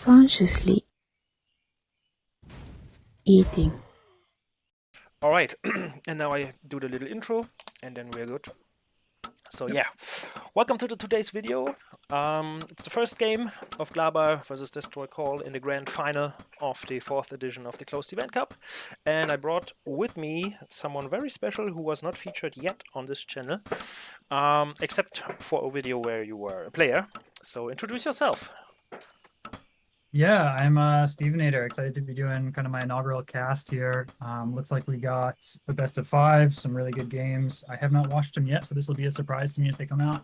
consciously eating. All right, and now I do the little intro, and then we're good. So yeah, welcome to today's video. It's the first game of glaba versus DestroyCALL in the grand final of the 4th edition of the Closed Event Cup. And I brought with me someone very special who was not featured yet on this channel, except for a video where you were a player. So introduce yourself. Yeah, I'm Stevenator, excited to be doing kind of my inaugural cast here. Looks like we got the best of 5, some really good games. I have not watched them yet, so this will be a surprise to me as they come out.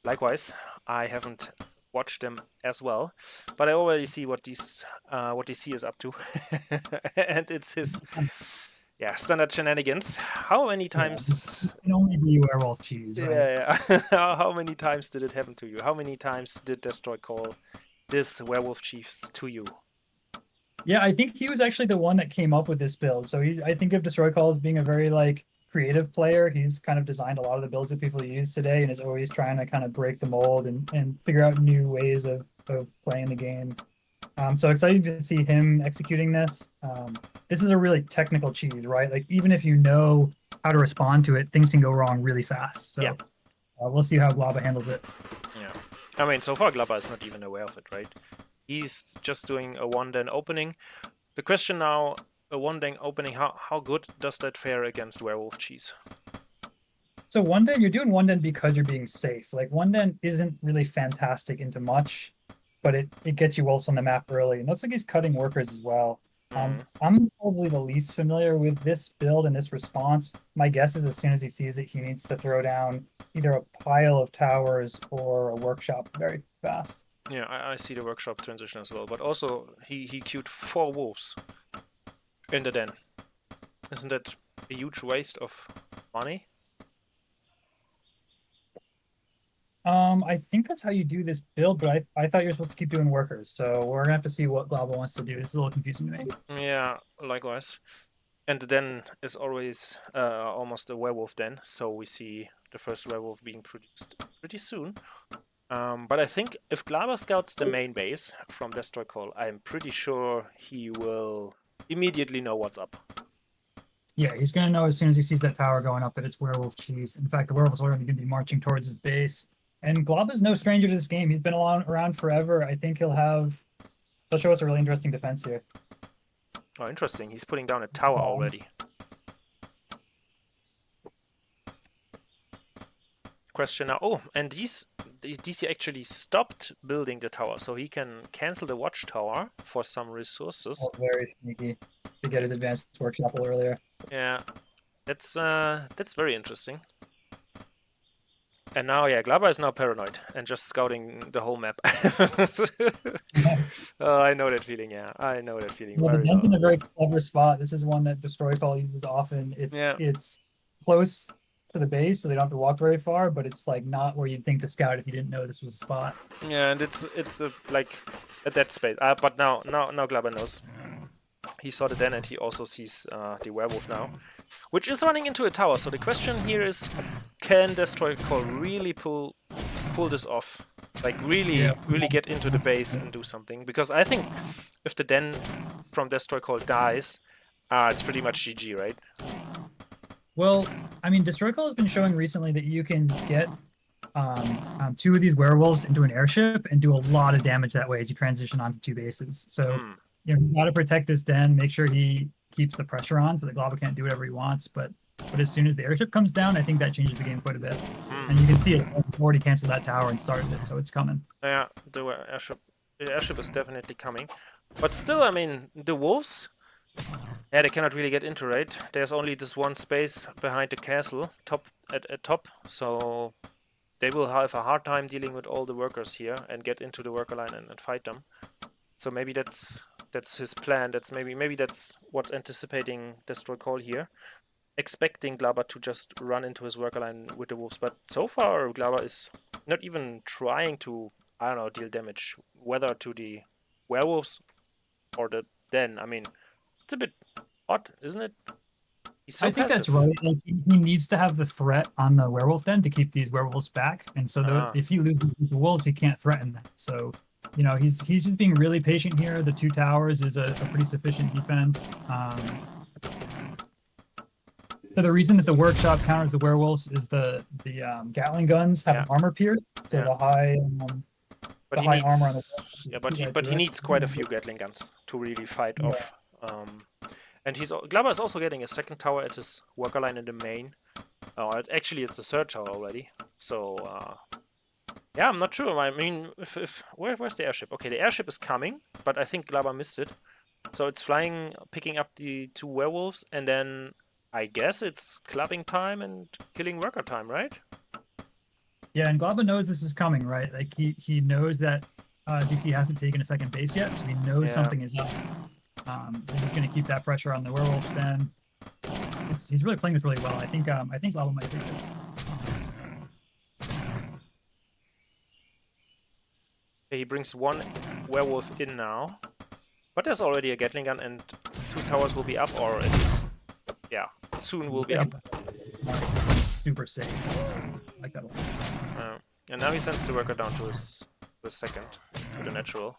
Likewise, I haven't watched them as well, but I already see what DC is up to, and it's his standard shenanigans. How many times? It can only be werewolf cheese, right? Yeah. How many times did it happen to you? How many times did DestroyCALL this werewolf chiefs to you? Yeah, I think he was actually the one that came up with this build. So I think of DestroyCALL as being a very creative player. He's kind of designed a lot of the builds that people use today and is always trying to kind of break the mold and figure out new ways of playing the game. So excited to see him executing this. This is a really technical cheese, right? Like even if you know how to respond to it, things can go wrong really fast. So yeah. We'll see how glaba handles it. Yeah. I mean, so far glaba is not even aware of it, right? He's just doing a one-den opening. The question now, a one-den opening, how good does that fare against werewolf cheese? So one den, you're doing one den because you're being safe. Like one den isn't really fantastic into much, but it gets you wolves on the map early. And looks like he's cutting workers as well. I'm probably the least familiar with this build and this response. My guess is as soon as he sees it, he needs to throw down either a pile of towers or a workshop very fast. Yeah, I see the workshop transition as well. But also, he queued 4 wolves in the den. Isn't that a huge waste of money? I think that's how you do this build, but I thought you were supposed to keep doing workers. So we're gonna have to see what glaba wants to do. It's a little confusing to me. Yeah, likewise. And the den is always almost a werewolf den, so we see the first werewolf being produced pretty soon. But I think if glaba scouts the main base from DestroyCALL, I'm pretty sure he will immediately know what's up. Yeah, he's gonna know as soon as he sees that tower going up that it's werewolf cheese. In fact, the werewolves are already gonna be marching towards his base. And glaba's no stranger to this game. He's been around forever. I think he'll show us a really interesting defense here. Oh, interesting. He's putting down a tower already. Question now. Oh, and DC actually stopped building the tower, so he can cancel the watchtower for some resources. Oh, very sneaky to get his advanced workshop a little earlier. Yeah, that's very interesting. And now, yeah, glaba is now paranoid and just scouting the whole map. Oh, I know that feeling. Yeah, I know that feeling. Well, the den's in a very clever spot. This is one that DestroyCALL uses often. It's close to the base, so they don't have to walk very far, but it's like not where you'd think to scout if you didn't know this was a spot. Yeah, and it's like a dead space. But now glaba knows. He saw the den and he also sees the werewolf now, which is running into a tower. So the question here is, can DestroyCALL really pull this off? Like really get into the base and do something? Because I think if the den from DestroyCALL dies, it's pretty much GG, right? Well, I mean, DestroyCALL has been showing recently that you can get 2 of these werewolves into an airship and do a lot of damage that way as you transition onto 2 bases. So you got to protect this den, make sure he keeps the pressure on so that glaba can't do whatever he wants. But as soon as the airship comes down, I think that changes the game quite a bit. And you can see it. It's already canceled that tower and started it, so it's coming. Yeah, the airship is definitely coming. But still, I mean, the wolves, yeah, they cannot really get into, right? There's only this one space behind the castle, at top, so they will have a hard time dealing with all the workers here and get into the worker line and fight them. So maybe that's his plan. That's maybe that's what's anticipating DestroyCALL here, expecting glaba to just run into his worker line with the wolves. But so far, glaba is not even trying to, I don't know, deal damage, whether to the werewolves or the den. I mean, it's a bit odd, isn't it? I think that's right. Like, he needs to have the threat on the werewolf den to keep these werewolves back. And so if you lose the wolves, he can't threaten that. So you know, he's just being really patient here. The 2 towers is a pretty sufficient defense. So the reason that the workshop counters the werewolves is the Gatling guns have Yeah. armor pierce, so Yeah. the high But the he high needs, armor on the yeah, but he needs quite a few Gatling guns to really fight Yeah. off. And glaba is also getting a second tower at his worker line in the main. Oh, actually, it's a third tower already. So yeah, I'm not sure. I mean, where's the airship? Okay, the airship is coming, but I think glaba missed it. So it's flying, picking up the 2 werewolves, and then I guess it's clubbing time and killing worker time, right? Yeah, and glaba knows this is coming, right? Like he knows that DC hasn't taken a second base yet, so he knows something is up. He's just going to keep that pressure on the werewolf den. He's really playing this really well. I think glaba might take this. He brings 1 werewolf in now, but there's already a Gatling gun, and 2 towers will be up, or it's soon will be up. Super safe. I like that one. And now he sends the worker down to his second, to the natural.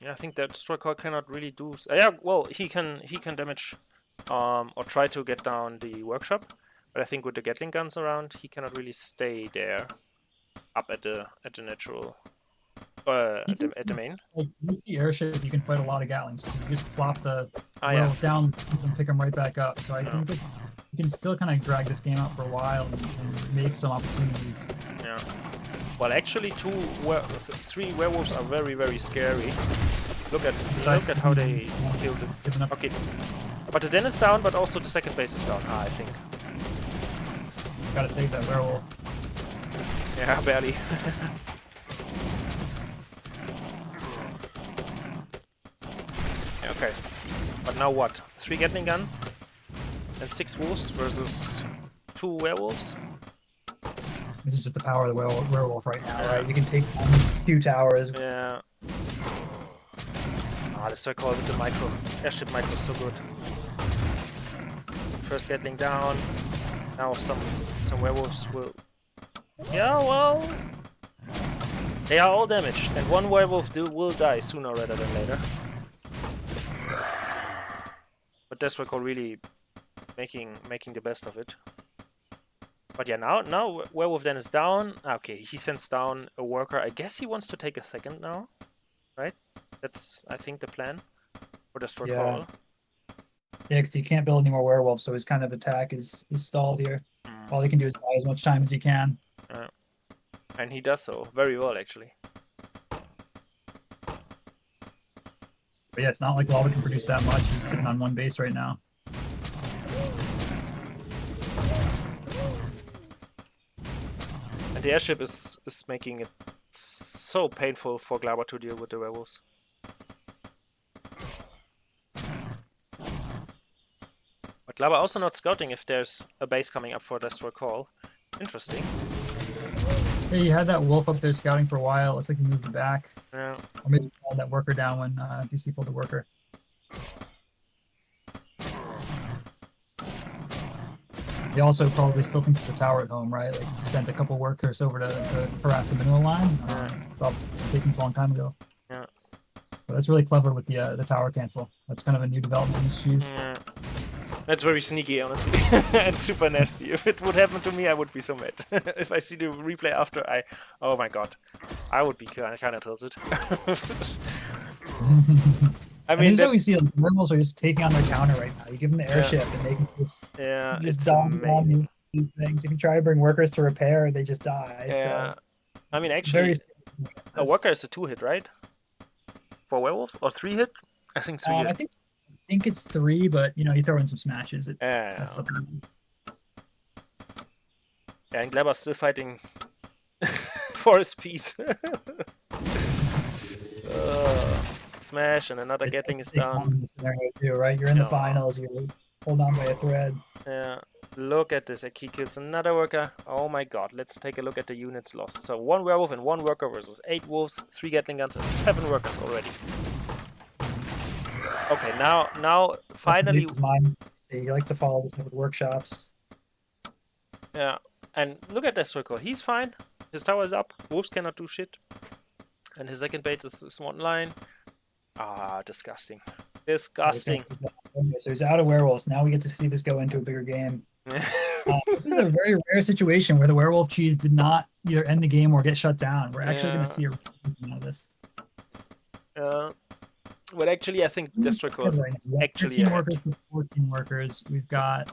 Yeah, I think that DestroyCALL cannot really do. Yeah, well, he can damage or try to get down the workshop, but I think with the Gatling guns around, he cannot really stay there up at the natural. At the main. Like with the airship, you can fight a lot of Gatlings. You just plop the werewolves down and pick them right back up. So I think you can still kind of drag this game out for a while and make some opportunities. Yeah. Well, actually, 3 werewolves are very, very scary. Look at how they killed it. Okay, but the den is down, but also the second base is down. I think. Gotta save that werewolf. Yeah, barely. Okay, but now what? 3 Gatling guns and 6 wolves versus 2 werewolves? This is just the power of the werewolf right now, right? You can take 2 towers. Yeah. Ah, the DestroyCALL with the airship micro is so good. First Gatling down. Now some werewolves will. Yeah, well, they are all damaged, and 1 werewolf will die sooner rather than later. But DestroyCALL really making the best of it. But yeah, now werewolf then is down. Okay, he sends down a worker. I guess he wants to take a second now, right? That's, I think, the plan for DestroyCALL. Yeah, because he can't build any more werewolves, so his kind of attack is stalled here. All he can do is buy as much time as he can. And he does so very well, actually. But yeah, it's not like glaba can produce that much. He's sitting on 1 base right now. And the airship is making it so painful for glaba to deal with the werewolves. But glaba also not scouting if there's a base coming up for DestroyCALL. Interesting. Yeah, he had that wolf up there scouting for a while. Looks like he moved back. Yeah. Or maybe called that worker down when DC pulled the worker. He also probably still thinks it's a tower at home, right? Like, he sent a couple workers over to harass the mineral line. Probably taking a long time ago. Yeah. But that's really clever with the tower cancel. That's kind of a new development in this choose. Yeah. That's very sneaky, honestly, and super nasty. If it would happen to me, I would be so mad. If I see the replay after, oh my god, I would be kind of tilted. I mean, this is what we see. Like, the werewolves are just taking on their counter right now. You give them the airship, and they can just dump on these things. If you try to bring workers to repair, they just die. Yeah, so I mean, actually, a worker is a 2-hit, right? For werewolves, or 3-hit? I think 3-hit. I think it's 3, but you know, you throw in some smashes. Yeah, and glaba's still fighting for his peace. Smash, and another Gatling is down. Too, right? You're in the finals. You're holding on by a thread. Yeah. Look at this. He kills another worker. Oh my god. Let's take a look at the units lost. So 1 werewolf and 1 worker versus 8 wolves, 3 Gatling guns, and 7 workers already. Okay, now finally. He likes to follow this with workshops. Yeah, and look at DestroyCALL. He's fine. His tower is up. Wolves cannot do shit. And his second base is one line. Ah, disgusting. Disgusting. So he's out of werewolves. Now we get to see this go into a bigger game. This is a very rare situation where the werewolf cheese did not either end the game or get shut down. We're actually going to see a repeat of this. But actually, I think DestroyCALL is actually 13 workers to 14 workers. We've got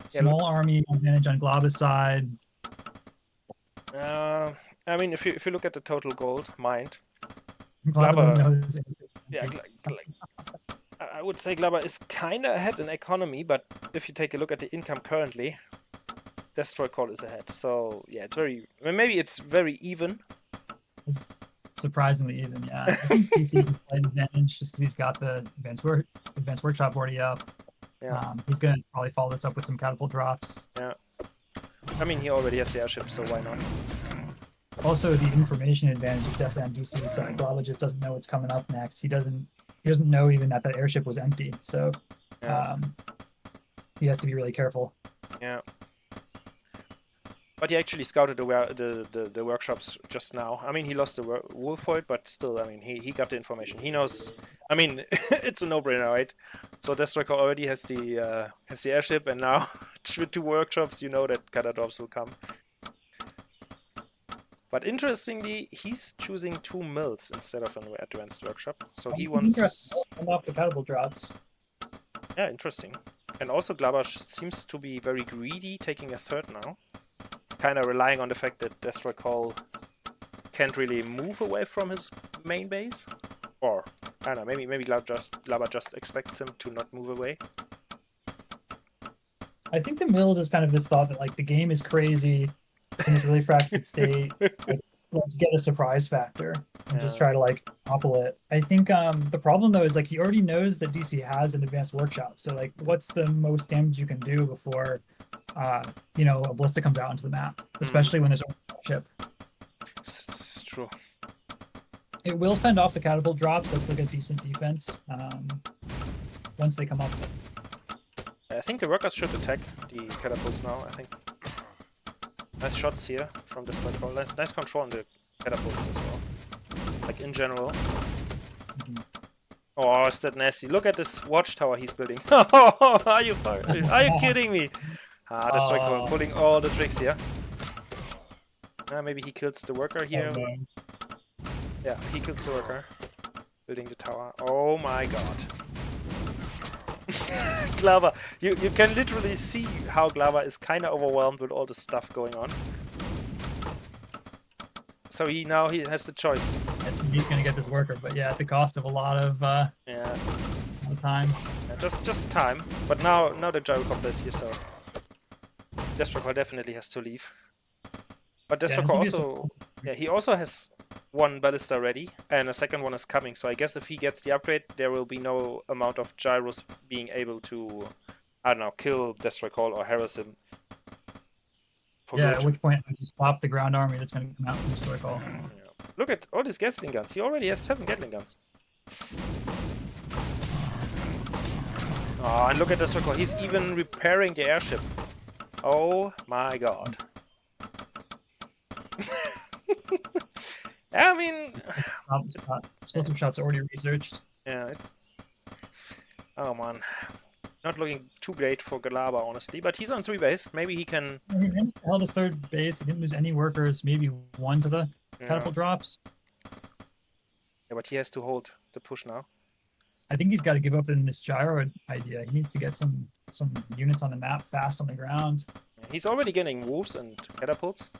small army advantage on Glaba's side. I mean, if you look at the total gold mined, Glaba, yeah, I would say Glaba is kind of ahead in economy, but if you take a look at the income currently, DestroyCALL is ahead. So yeah, it's very, maybe it's very even. It's surprisingly even, yeah. I think PC has played advantage just because he's got the advanced workshop already up. Yeah. He's gonna probably follow this up with some catapult drops. Yeah. I mean, he already has the airship, so why not? Also, the information advantage is definitely on DC's side. Glaba just doesn't know what's coming up next. He doesn't know even that that airship was empty. So he has to be really careful. Yeah. But he actually scouted the workshops just now. I mean, he lost the wolf for it, but still, I mean, he got the information. He knows. I mean, it's a no-brainer, right? So DestroyCALL already has the airship, and now with 2 workshops, you know that Kata drops will come. But interestingly, he's choosing 2 mills instead of an advanced workshop. So he wants off the catapult drops. Yeah, interesting. And also Glaba seems to be very greedy, taking a 3rd now. Kind of relying on the fact that DestroyCALL can't really move away from his main base. Or, I don't know, maybe Glaba just expects him to not move away. I think the mills is kind of this thought that like the game is crazy in this really fractured state. Like, let's get a surprise factor and just try to like topple it. I think the problem though is like he already knows that DC has an advanced workshop. So like what's the most damage you can do before you know, a ballista comes out into the map, especially when there's a ship. It's true. It will fend off the catapult drops. That's like a decent defense once they come up. I think the workers should attack the catapults now, I think. Nice shots here from DestroyCALL. Nice control on the catapults as well. Like in general. Oh, is that nasty. Look at this watchtower he's building. Are you kidding me? DestroyCALL pulling all the tricks here. Maybe he kills the worker here. Yeah, he kills the worker. Building the tower. Oh my god. Glaba, you can literally see how Glaba is kind of overwhelmed with all the stuff going on. So he has the choice. He's gonna get this worker, but yeah, at the cost of a lot of time. Yeah, just time. But now the gyrocopter is here, so DestroyCALL definitely has to leave. But DestroyCALL also, he also has 1 ballista ready, and a second one is coming. So I guess if he gets the upgrade, there will be no amount of gyros being able to, I don't know, kill DestroyCALL or harass him. At which point you stop the ground army that's going to come out from DestroyCALL. Yeah. Look at all these Gatling guns. He already has 7 Gatling guns. Oh, and look at DestroyCALL. He's even repairing the airship. Oh my god. I mean, explosive shots already researched. Yeah, it's. Oh man, not looking too great for Glaba, honestly. But he's on 3 base. Maybe he can. He held his 3rd base. He didn't lose any workers. Maybe 1 to the catapult drops. Yeah, but he has to hold the push now. I think he's got to give up in this gyro idea. He needs to get some units on the map fast on the ground. Yeah, he's already getting wolves and catapults.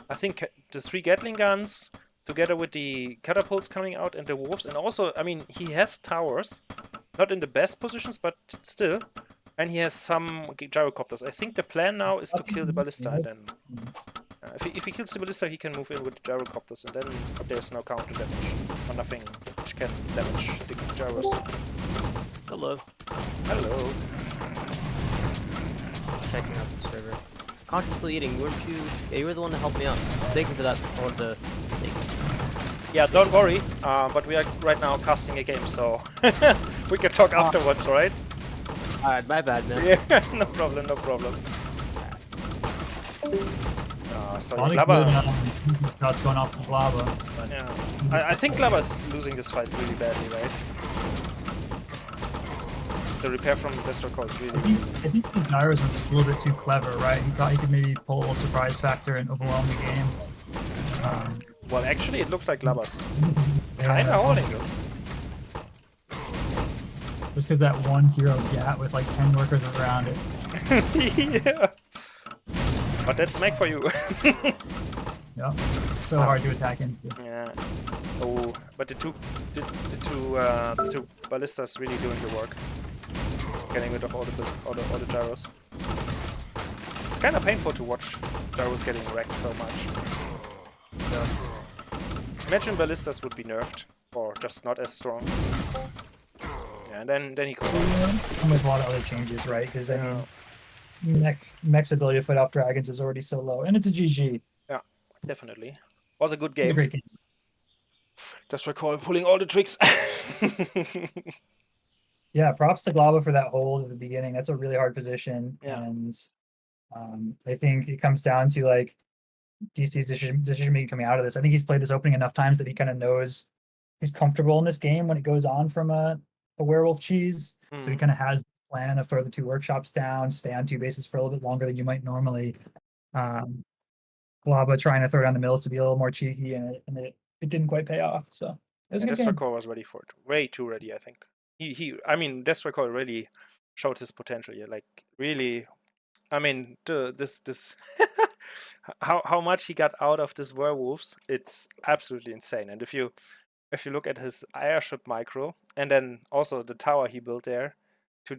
I think the 3 Gatling guns, together with the catapults coming out and the wolves, and also, I mean, he has towers, not in the best positions, but still, and he has some gyrocopters. I think the plan now is to kill the ballista, and then if he kills the ballista, he can move in with the gyrocopters, and then there's no counter damage or nothing which can damage the gyros. Hello. Hello. Checking out the server. Consciously eating, weren't you? Yeah, you were the one that helped me out. Thank you for that. I wanted to thank you. Yeah, don't worry. But we are right now casting a game, so we can talk afterwards, right? Alright, my bad, man. Yeah, no problem, no problem. So A lot yeah, of good glaba. shots going off the glaba. But Yeah, I think glaba's losing this fight really badly, right? The repair from DestroyCALL is really. I think the gyros were just a little bit too clever, right? He thought he could maybe pull a surprise factor and overwhelm the game. Well, actually, it looks like glaba's Yeah. kind of holding this. Just because that one hero gat with like 10 workers around it. Yeah. But that's Meg for you. Yep. So hard to attack into. Yeah. Oh, but the two ballistas really doing the work, getting rid of all the gyros. It's kind of painful to watch gyros getting wrecked so much. Yeah. Imagine ballistas would be nerfed or just not as strong. Yeah, and then he could. And with a lot of other changes, right? Because I mean, Mech's ability to fight off dragons is already so low, and it's a GG. Yeah, definitely. Was a good game. It's a great game. DestroyCALL pulling all the tricks. Yeah, props to glaba for that hold at the beginning. That's a really hard position, Yeah. and I think it comes down to like DC's decision making coming out of this. I think he's played this opening enough times that he kind of knows he's comfortable in this game when it goes on from a werewolf cheese. So he kind of has the plan of throw the 2 workshops down, stay on 2 bases for a little bit longer than you might normally. Glaba trying to throw down the mills to be a little more cheeky, and it didn't quite pay off. So it was a good game. DestroyCALL was ready for it. Way too ready, I think. I mean, DestroyCALL really showed his potential here. Like, really, I mean, this how much he got out of this werewolves, it's absolutely insane. And if you look at his airship micro and then also the tower he built there to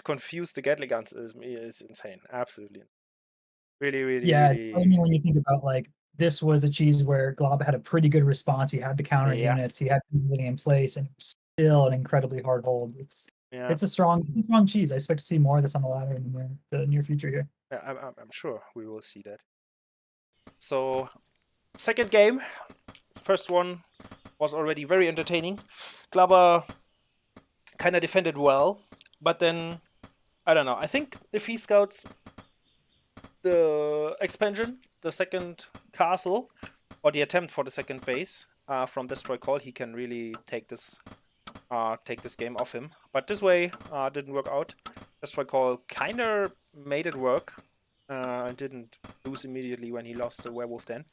confuse the Gatling guns is insane. Absolutely. Really, really, Yeah, really. I mean, when you think about like this was a cheese where Glaba had a pretty good response. He had the counter units, he had everything in place, and still an incredibly hard hold. It's a strong cheese. I expect to see more of this on the ladder in the near future here. Yeah, I'm sure we will see that. So, second game. First one was already very entertaining. Glaba kind of defended well, but then, I don't know. I think if he scouts the expansion, the second castle, or the attempt for the second base from DestroyCALL, he can really take this game off him. But this way didn't work out. DestroyCALL kind of made it work and didn't lose immediately when he lost the werewolf den.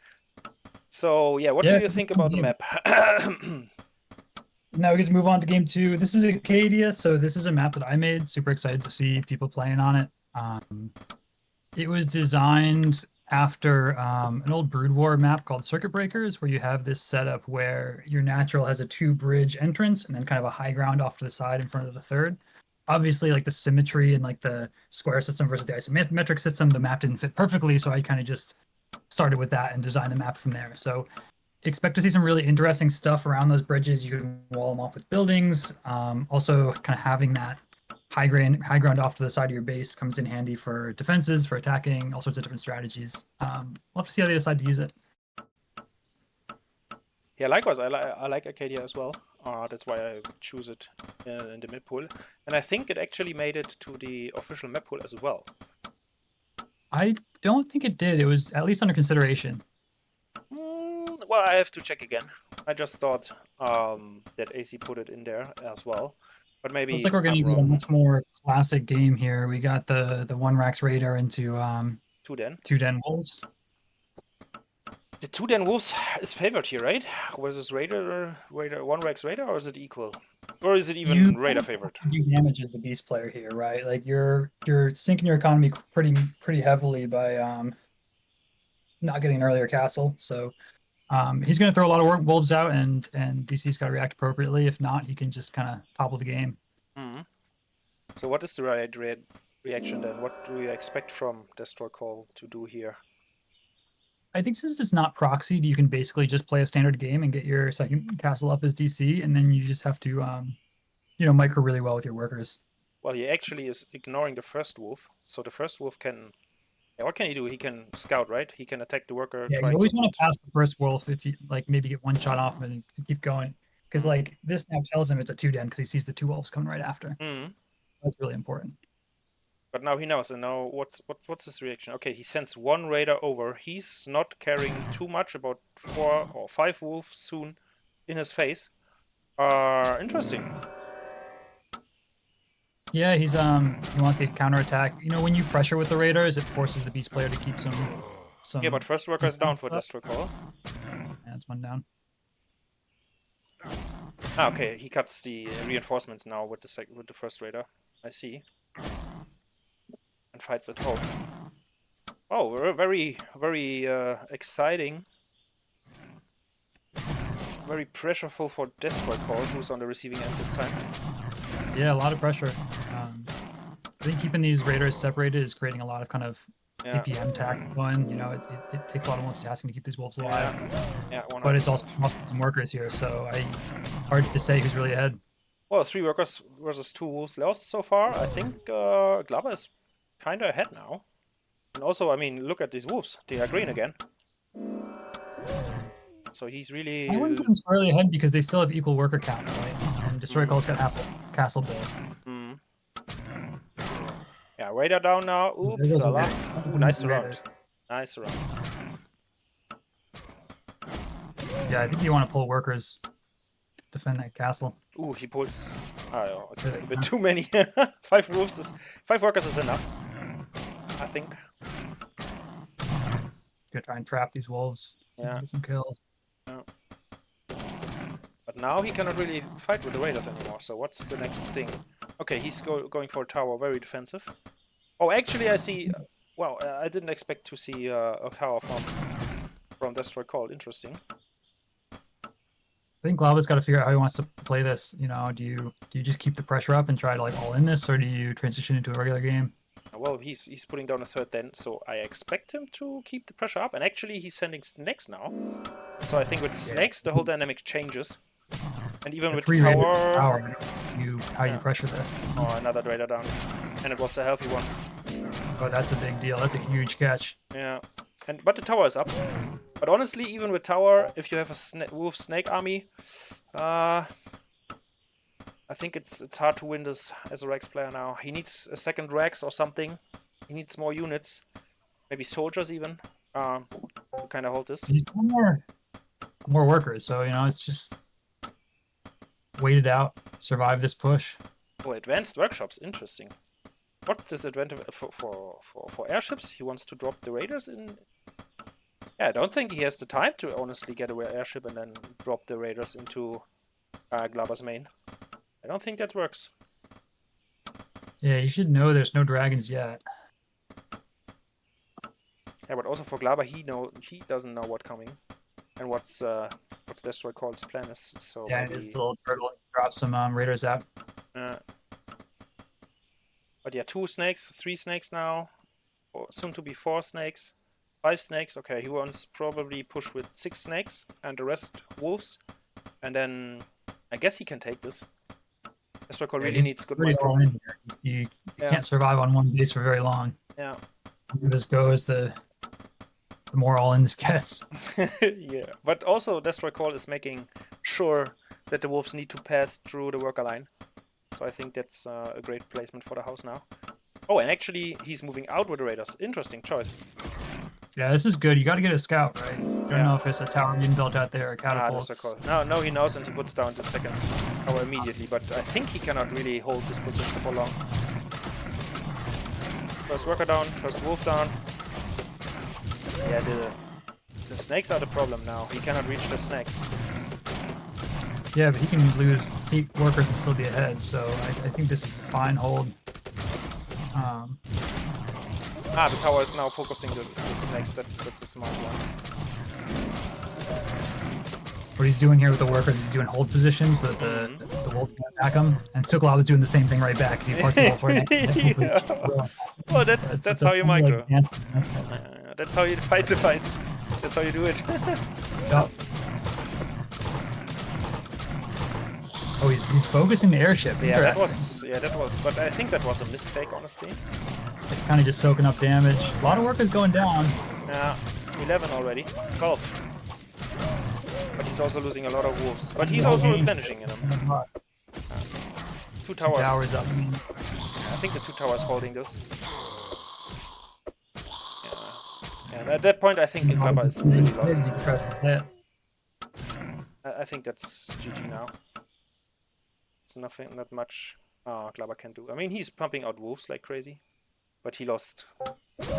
So yeah, what do you think about the map? Now we get to move on to game 2. This is Acadia, so this is a map that I made. Super excited to see people playing on it. It was designed after an old Brood War map called Circuit Breakers, where you have this setup where your natural has a 2-bridge entrance and then kind of a high ground off to the side in front of the third. Obviously, like the symmetry and like the square system versus the isometric system, the map didn't fit perfectly, so I kind of just started with that and designed the map from there. So expect to see some really interesting stuff around those bridges. You can wall them off with buildings. Also, kind of having that high ground off to the side of your base comes in handy for defenses, for attacking, all sorts of different strategies. We'll have to see how they decide to use it. Yeah, likewise, I like Acadia as well. That's why I choose it in the mid pool. And I think it actually made it to the official map pool as well. I don't think it did. It was at least under consideration. Well, I have to check again. I just thought that AC put it in there as well. But maybe looks like we're going to get a much more classic game here. We got the 1-Rax Raider into 2-Den Wolves. The 2-Den Wolves is favored here, right? Versus Raider 1-Rax Raider, or is it equal? Or is it even Raider favored? You damage as the beast player here, right? Like you're sinking your economy pretty heavily by not getting an earlier castle. So he's going to throw a lot of wolves out, and DC's got to react appropriately. If not, he can just kind of topple the game. Mm-hmm. So what is the right reaction then? What do you expect from DestroyCALL to do here? I think since it's not proxied, you can basically just play a standard game and get your second castle up as DC, and then you just have to, micro really well with your workers. Well, he actually is ignoring the first wolf, so the first wolf can... Yeah, what can he do? He can scout, right? He can attack the worker. Yeah, you always want to pass the first wolf if you maybe get one shot off him and keep going, because this now tells him it's a 2-Den because he sees the 2 wolves coming right after. Mm-hmm. That's really important. But now he knows, and now what's his reaction? Okay, he sends one raider over. He's not caring too much about 4 or 5 wolves soon in his face. Interesting. Yeah, he wants to counterattack. You know, when you pressure with the raiders, it forces the beast player to keep some. Yeah, but first worker is down for defense DestroyCALL. Yeah, it's one down. Ah, okay, he cuts the reinforcements now with the first raider. I see. And fights at home. Oh, very exciting. Very pressureful for DestroyCALL, who's on the receiving end this time. Yeah, a lot of pressure. I think keeping these raiders separated is creating a lot of kind of APM tack going. You know, it takes a lot of multitasking to keep these wolves alive. Yeah, but it's also some workers here, so hard to say who's really ahead. Well, 3 workers versus 2 wolves lost so far. I think glaba is kind of ahead now. And also, I mean, look at these wolves. They are green again. So he's really... I wouldn't put them squarely ahead because they still have equal worker count, right? And DestroyCALL's got half a castle build. Yeah, raider down now. Oops, Ooh, nice surround. Nice surround. Yeah, I think you want to pull workers, defend that castle. Ooh, he pulls a bit too many. 5 wolves 5 workers is enough, I think. Gonna try and trap these wolves. Yeah. Get some kills. Yeah. But now he cannot really fight with the raiders anymore. So what's the next thing? Okay, he's going for a tower, very defensive. Oh, actually, I see. Well, I didn't expect to see a tower from DestroyCALL. Interesting. I think glaba's got to figure out how he wants to play this. You know, do you just keep the pressure up and try to like all in this, or do you transition into a regular game? Well, he's putting down a third then, so I expect him to keep the pressure up. And actually, he's sending snakes now. So I think with snakes, the whole dynamic changes. And even with tower, how you pressure this. Oh, another raider down, and it was a healthy one. Oh, that's a big deal. That's a huge catch. Yeah, but the tower is up. But honestly, even with tower, if you have a wolf snake army, I think it's hard to win this as a Rex player now. He needs a second Rex or something. He needs more units, maybe soldiers even, to kind of hold this. He's more workers, so you know it's just wait it out, survive this push. Oh, advanced workshops, interesting. What's this advantage for airships? He wants to drop the raiders in. Yeah, I don't think he has the time to honestly get away airship and then drop the raiders into glaba's main. I don't think that works. Yeah, you should know there's no dragons yet. Yeah, but also for glaba, he doesn't know what's coming and what's DestroyCALL's plan is. So yeah, maybe... it's a little turtle. Drop some raiders out. But yeah, 2 snakes, 3 snakes now, or soon to be 4 snakes, 5 snakes. Okay, he wants probably push with 6 snakes and the rest wolves, and then I guess he can take this. DestroyCALL really needs good mind all in here. You can't survive on one base for very long. Yeah. The more this goes, the more all in this gets. Yeah, but also DestroyCALL is making sure that the wolves need to pass through the worker line. So I think that's a great placement for the house now. Oh, and actually he's moving out with the raiders. Interesting choice. Yeah, this is good. You got to get a scout, right? You don't know if there's a tower being built out there or catapults. No, he knows, and he puts down the second tower immediately. But I think he cannot really hold this position for long. First worker down, first wolf down. Yeah, the snakes are the problem now. He cannot reach the snakes. Yeah, but he can lose 8 workers and still be ahead. So I think this is a fine hold. The tower is now focusing the snakes. That's a smart one. What he's doing here with the workers is he's doing hold positions so that the wolves can't attack him. And Silklab was doing the same thing right back. He parked the wolf right Well, that's how you micro. That's how you fight the fights. That's how you do it. Yep. Oh, he's focusing the airship. Yeah, that was. But I think that was a mistake, honestly. It's kind of just soaking up damage. A lot of workers going down. Yeah, 11 already. 12. But he's also losing a lot of wolves. But he's also replenishing in them. 2 towers. 2 towers up. I think the 2 towers holding this. Yeah. And at that point, I think glaba is pretty lost. I think that's GG now. It's nothing, not much glaba can do. I mean, he's pumping out wolves like crazy, but he lost.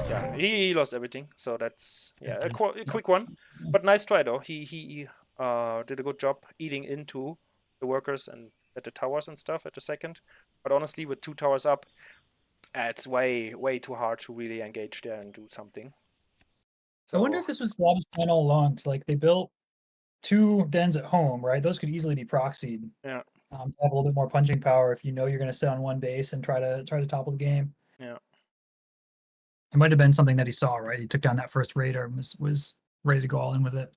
Yeah, he lost everything. So that's a quick one, but nice try though. He did a good job eating into the workers and at the towers and stuff at the second. But honestly, with 2 towers up, it's way too hard to really engage there and do something. So I wonder if this was Glaba's plan all along, because like they built 2 dens at home, right? Those could easily be proxied. Yeah. Have a little bit more punching power if you know you're going to sit on one base and try to topple the game. Yeah. It might have been something that he saw, right? He took down that first raider and was ready to go all in with it.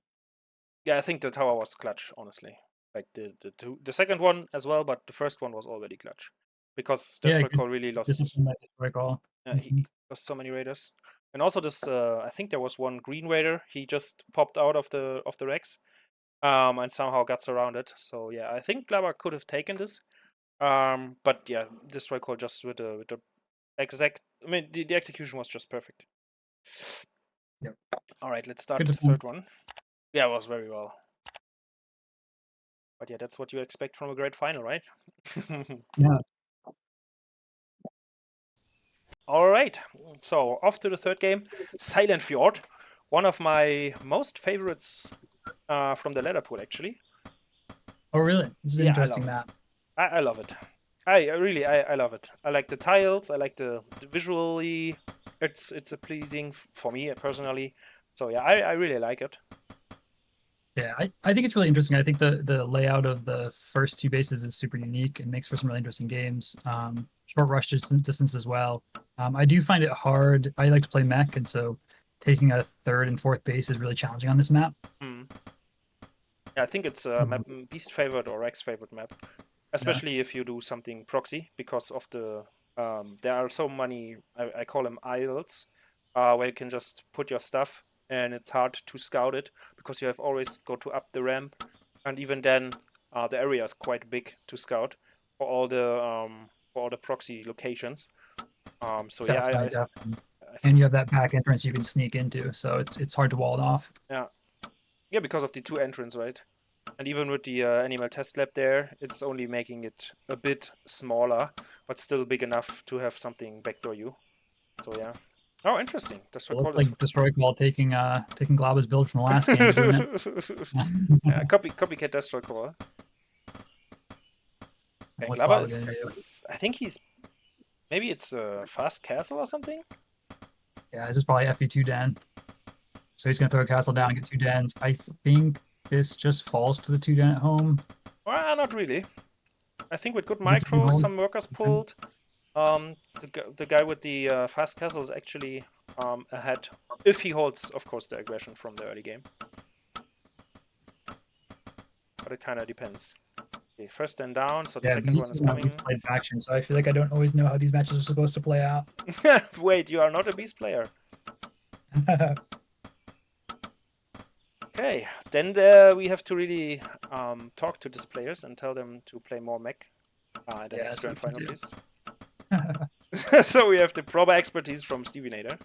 Yeah, I think the tower was clutch, honestly. Like the second one as well, but the first one was already clutch. Because DestroyCALL really lost. DestroyCALL. Yeah, he lost so many raiders. And also this I think there was one green raider, he just popped out of the Rex. And somehow got surrounded. So yeah, I think glaba could have taken this. But yeah, DestroyCALL just with the exact. I mean, the execution was just perfect. Yep. All right, let's start the third one. Yeah, it was very well. But yeah, that's what you expect from a great final, right? Yeah. All right, so off to the third game, Silent Fjord, one of my most favorites from the ladder pool, actually. Oh, really? This is an interesting map. I love it. I really love it. I like the tiles. I like the visually. It's a pleasing for me personally. So yeah, I really like it. Yeah, I think it's really interesting. I think the layout of the first 2 bases is super unique and makes for some really interesting games. Short rush distance as well. I do find it hard. I like to play mech, and so taking a 3rd and 4th base is really challenging on this map. Yeah, I think it's a Beast favorite or Rex favorite map, especially if you do something proxy, because of the there are so many, I call them isles, where you can just put your stuff, and it's hard to scout it because you have always go to up the ramp, and even then the area is quite big to scout for all the proxy locations. So definitely, yeah, and you have that back entrance you can sneak into, so it's hard to wall it off. Yeah, because of the 2 entrances, right? And even with the animal test lab there, it's only making it a bit smaller, but still big enough to have something backdoor you. So yeah. Oh, interesting. It looks like DestroyCALL taking Glaba's build from the last game, doing it. Yeah, copycat DestroyCALL. Okay, glaba is, I think maybe it's a fast castle or something? Yeah, this is probably FE2 den. So he's going to throw a castle down and get 2 dens. I think this just falls to the 2 den at home. Well, not really. I think with good micro, some workers pulled. The guy with the fast castle is actually ahead. If he holds, of course, the aggression from the early game. But it kind of depends. Okay, first and down, so the second one is coming. Played faction, so I feel like I don't always know how these matches are supposed to play out. Wait, you are not a beast player. Okay, then we have to really talk to these players and tell them to play more mech at the next grand final, please. So we have the proper expertise from Stevie Nader.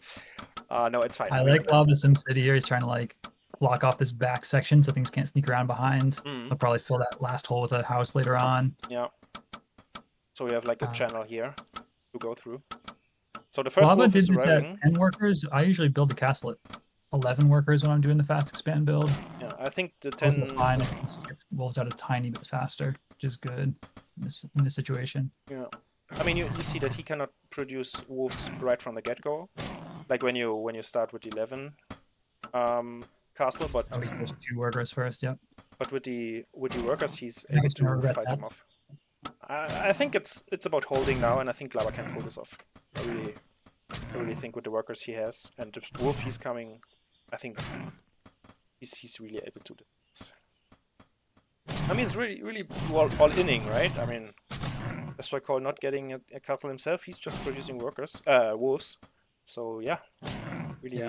No, it's fine. I like Glaba SimCity here. He's trying to like block off this back section so things can't sneak around behind. He'll probably fill that last hole with a house later on. Yeah. So we have like a channel here to go through. So the first Glaba did this at 10 workers. I usually build the castle at 11 workers when I'm doing the fast expand build. Yeah, I think the 10 fine. It gets wolves out a tiny bit faster, which is good in this situation. Yeah. I mean, you see that he cannot produce wolves right from the get-go, like when you start with 11 castle, but he goes 2 workers first. Yep. But with the workers, he's able to fight them off. I think it's about holding now, and I think Glaba can pull this off. I really think with the workers he has and the wolf he's coming, I think he's really able to do this. I mean, it's really all-inning, right? I mean, DestroyCALL not getting a castle himself, he's just producing workers, wolves. So yeah, really.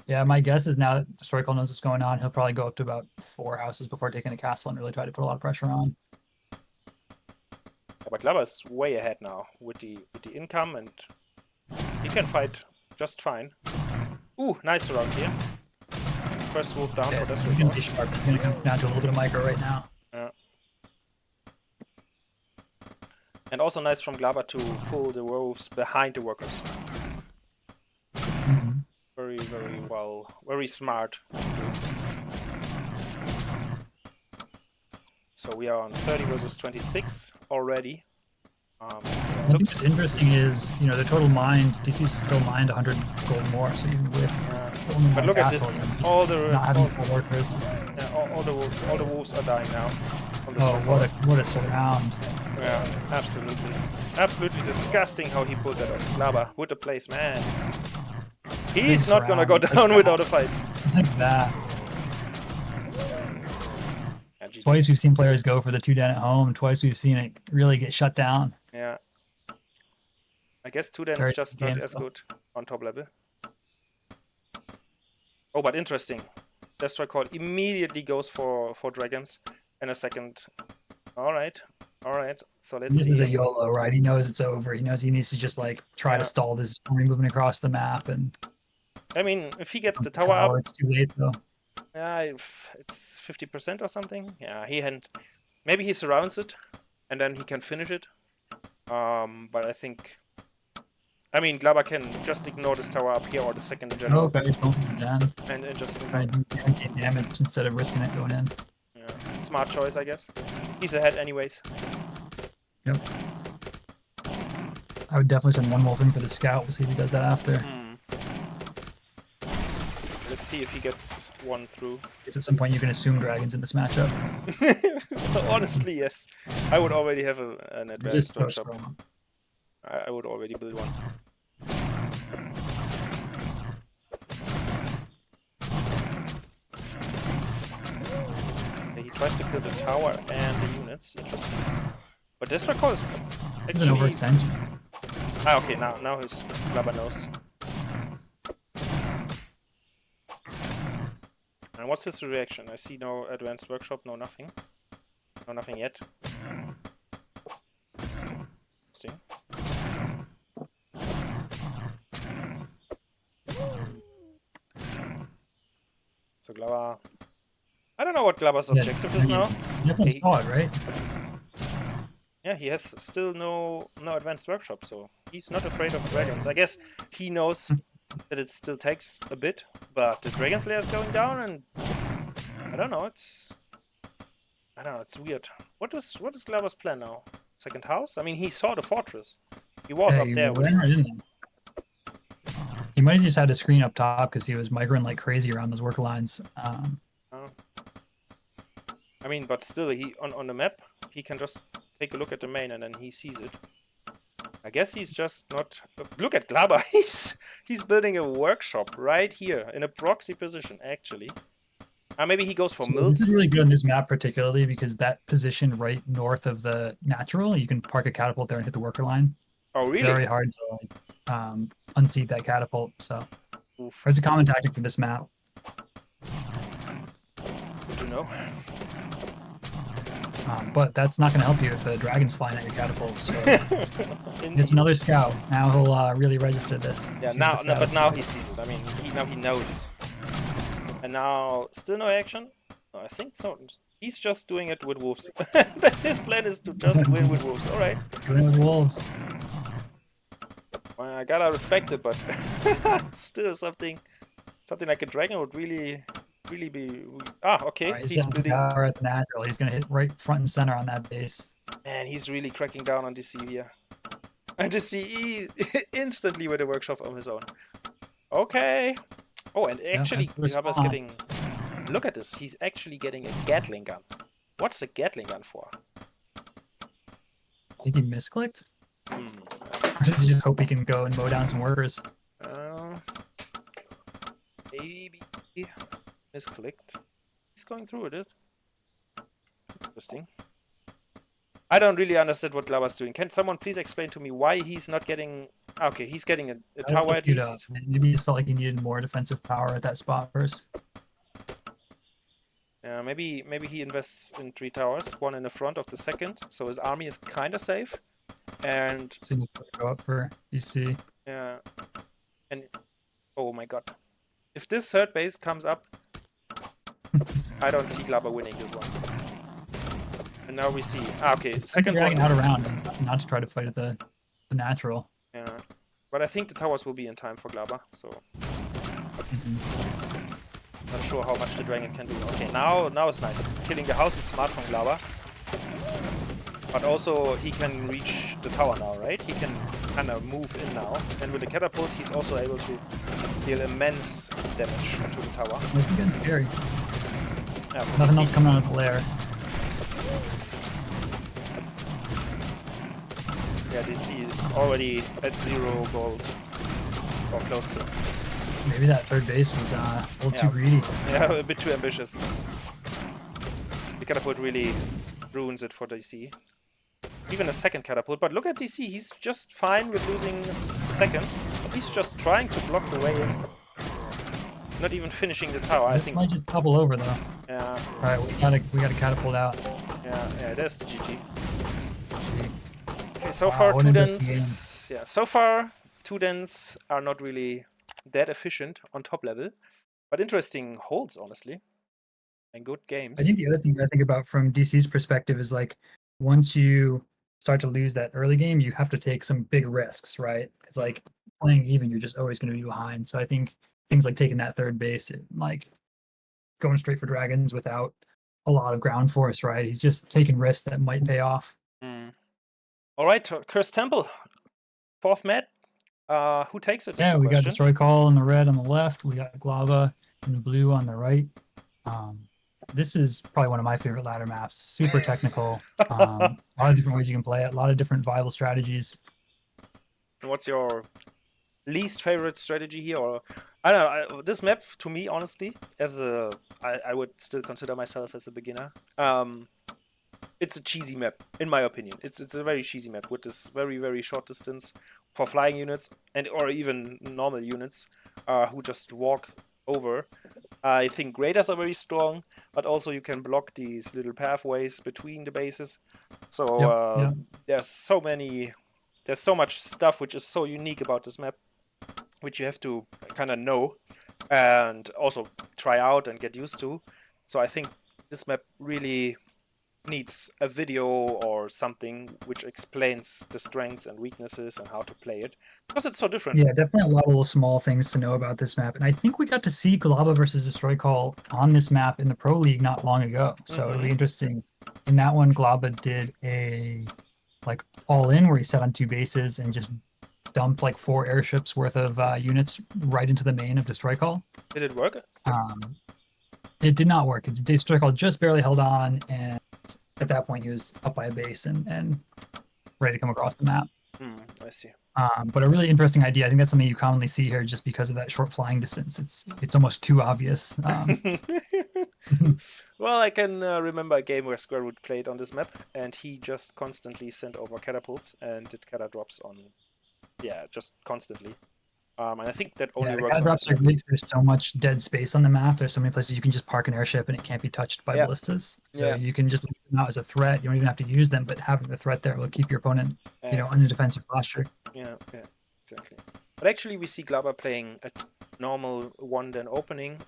Yeah, my guess is now that DestroyCALL knows what's going on, he'll probably go up to about 4 houses before taking a castle and really try to put a lot of pressure on. but glaba is way ahead now with the income, and he can fight just fine. Ooh, nice around here. First wolf down for He's DestroyCALL. gonna be sharp. He's gonna come down to a little bit of micro right now. Yeah. And also nice from glaba to pull the wolves behind the workers. Very, very well, very smart. So we are on 30 versus 26 already. I think what's interesting is, you know, the total mined, DC's still mined 100 gold more, so even with but look at this, all the workers. Yeah, all the wolves are dying now. From Oh, what a surround! Yeah, absolutely disgusting how he pulled that off. glaba with the place, man. He's not gonna go down without a fight. Like that. Yeah, GG. Twice we've seen players go for the 2 down at home. Twice we've seen it really get shut down. Yeah. I guess 2 then is Very just not as good on top level. Oh, but interesting. DestroyCALL immediately goes for dragons in a second. Alright. So let's see. This is a YOLO, right? He knows it's over. He knows he needs to just like try to stall this army moving across the map. And I mean, if he gets the tower up, it's too late though. yeah, it's 50% or something. Yeah, he hadn't. Maybe he surrounds it, and then he can finish it. But I think. I mean, glaba can just ignore this tower up here or the second in general. Okay, down. And just Try to do damage instead of risking it going in. Yeah, smart choice, I guess. He's ahead anyways. Yep. I would definitely send 1 wolf in for the scout. We'll see if he does that after. Let's see if he gets 1 through. Because at some point you can assume dragons in this matchup. Honestly, yes. I would already have an advanced Just workshop. I would already build one. He tries to kill the tower and the units. Interesting. But DestroyCALL is It's an actually... overextension. Ah, okay, now his glaba knows. And what's his reaction? I see no advanced workshop, no nothing. No nothing yet. Interesting. So glaba... I don't know what glaba's objective is now. You definitely saw it, right? Yeah, he has still no advanced workshop, so he's not afraid of dragons. I guess he knows that it still takes a bit, but the Dragon Slayer is going down, and I don't know. It's weird. What is glaba's plan now? Second house? I mean, he saw the fortress. He was up there. He might have just had a screen up top because he was microing like crazy around those work lines. I mean, but still, he on the map, he can just take a look at the main and then he sees it. I guess he's just not... Look at glaba. He's building a workshop right here in a proxy position, actually. Maybe he goes for mills. This is really good on this map particularly because that position right north of the natural, you can park a catapult there and hit the worker line. Oh, really? Very hard to unseat that catapult. So Oof. it's a common tactic for this map. Good to know. But that's not going to help you if the dragon's flying at your catapult. So it's another scout. Now he'll really register this. Yeah, but now he sees it. I mean, now he knows. And now, still no action? No, I think so. He's just doing it with wolves. His plan is to just win with wolves. All right. Doing it with wolves. Well, I gotta respect it, but still something like a dragon would really be... okay. Right, he's building... power at the natural. He's going to hit right front and center on that base. Man, he's really cracking down on DC here. And DC instantly with a workshop of his own. Okay. Oh, and actually, Graba's getting... Look at this. He's actually getting a Gatling gun. What's a Gatling gun for? I think he misclicked? Or does he just hope he can go and mow down some workers? Maybe misclicked. He's going through with it. Interesting. I don't really understand what glaba's doing. Can someone please explain to me why he's not getting... Okay, he's getting a tower at least. Maybe he just felt like he needed more defensive power at that spot first. Maybe he invests in 3 towers, one in the front of the second, so his army is kind of safe. And So you go up for DC. yeah, and oh my god, if this third base comes up, I don't see glaba winning this one. And now we see okay, second one out around, not to try to fight the natural. Yeah, but I think the towers will be in time for glaba, so not sure how much the dragon can do. Okay, now it's nice. Killing the house is smart from glaba. But also, he can reach the tower now, right? He can kind of move in now. And with the catapult, he's also able to deal immense damage to the tower. This is getting scary. Yeah, Nothing else coming out of the lair. Yeah, DC already at 0 gold. Or close to. Maybe that third base was a little too greedy. Yeah, a bit too ambitious. The catapult really ruins it for DC. Even a second catapult, but look at DC, he's just fine with losing a second. He's just trying to block the way in. Not even finishing the tower, I think. This might just topple over though. Yeah. Alright, we gotta catapult out. Yeah, that's GG. Okay, so far two dens. Yeah, so far 2 dens are not really that efficient on top level. But interesting holds, honestly. And good games. I think the other thing I think about from DC's perspective is like once you start to lose that early game, you have to take some big risks, right? Because like playing even, you're just always going to be behind. So I think things like taking that third base, like going straight for dragons without a lot of ground force, right? He's just taking risks that might pay off. All right, Cursed Temple, 4th map. Who takes it? Yeah, we got DestroyCALL in the red on the left. We got glaba in the blue on the right. This is probably one of my favorite ladder maps. Super technical. A lot of different ways you can play it. A lot of different viable strategies. And what's your least favorite strategy here? Or I don't know. This map, to me, honestly, I would still consider myself as a beginner. It's a cheesy map, in my opinion. It's a very cheesy map with this very, very short distance for flying units or even normal units who just walk over. I think graders are very strong, but also you can block these little pathways between the bases. So there's so much stuff which is so unique about this map, which you have to kind of know and also try out and get used to. So I think this map really needs a video or something which explains the strengths and weaknesses and how to play it, because it's so different. Yeah, definitely a lot of little small things to know about this map. And I think we got to see glaba versus DestroyCALL on this map in the Pro League not long ago. So it'll be interesting. In that one, glaba did a like all-in where he set on 2 bases and just dumped like 4 airships worth of units right into the main of DestroyCALL. Did it work? It did not work. DestroyCALL just barely held on, and at that point he was up by a base and ready to come across the map. I see. But a really interesting idea. I think that's something you commonly see here just because of that short flying distance. It's almost too obvious. Well, I can remember a game where Squareroot played on this map, and he just constantly sent over catapults and did cata drops on, just constantly. And I think that only works. The drops are great. There's so much dead space on the map. There's so many places you can just park an airship and it can't be touched by ballistas. So you can just leave them out as a threat. You don't even have to use them, but having the threat there will keep your opponent, in a defensive posture. Yeah, exactly. But actually, we see glaba playing a normal 1-den opening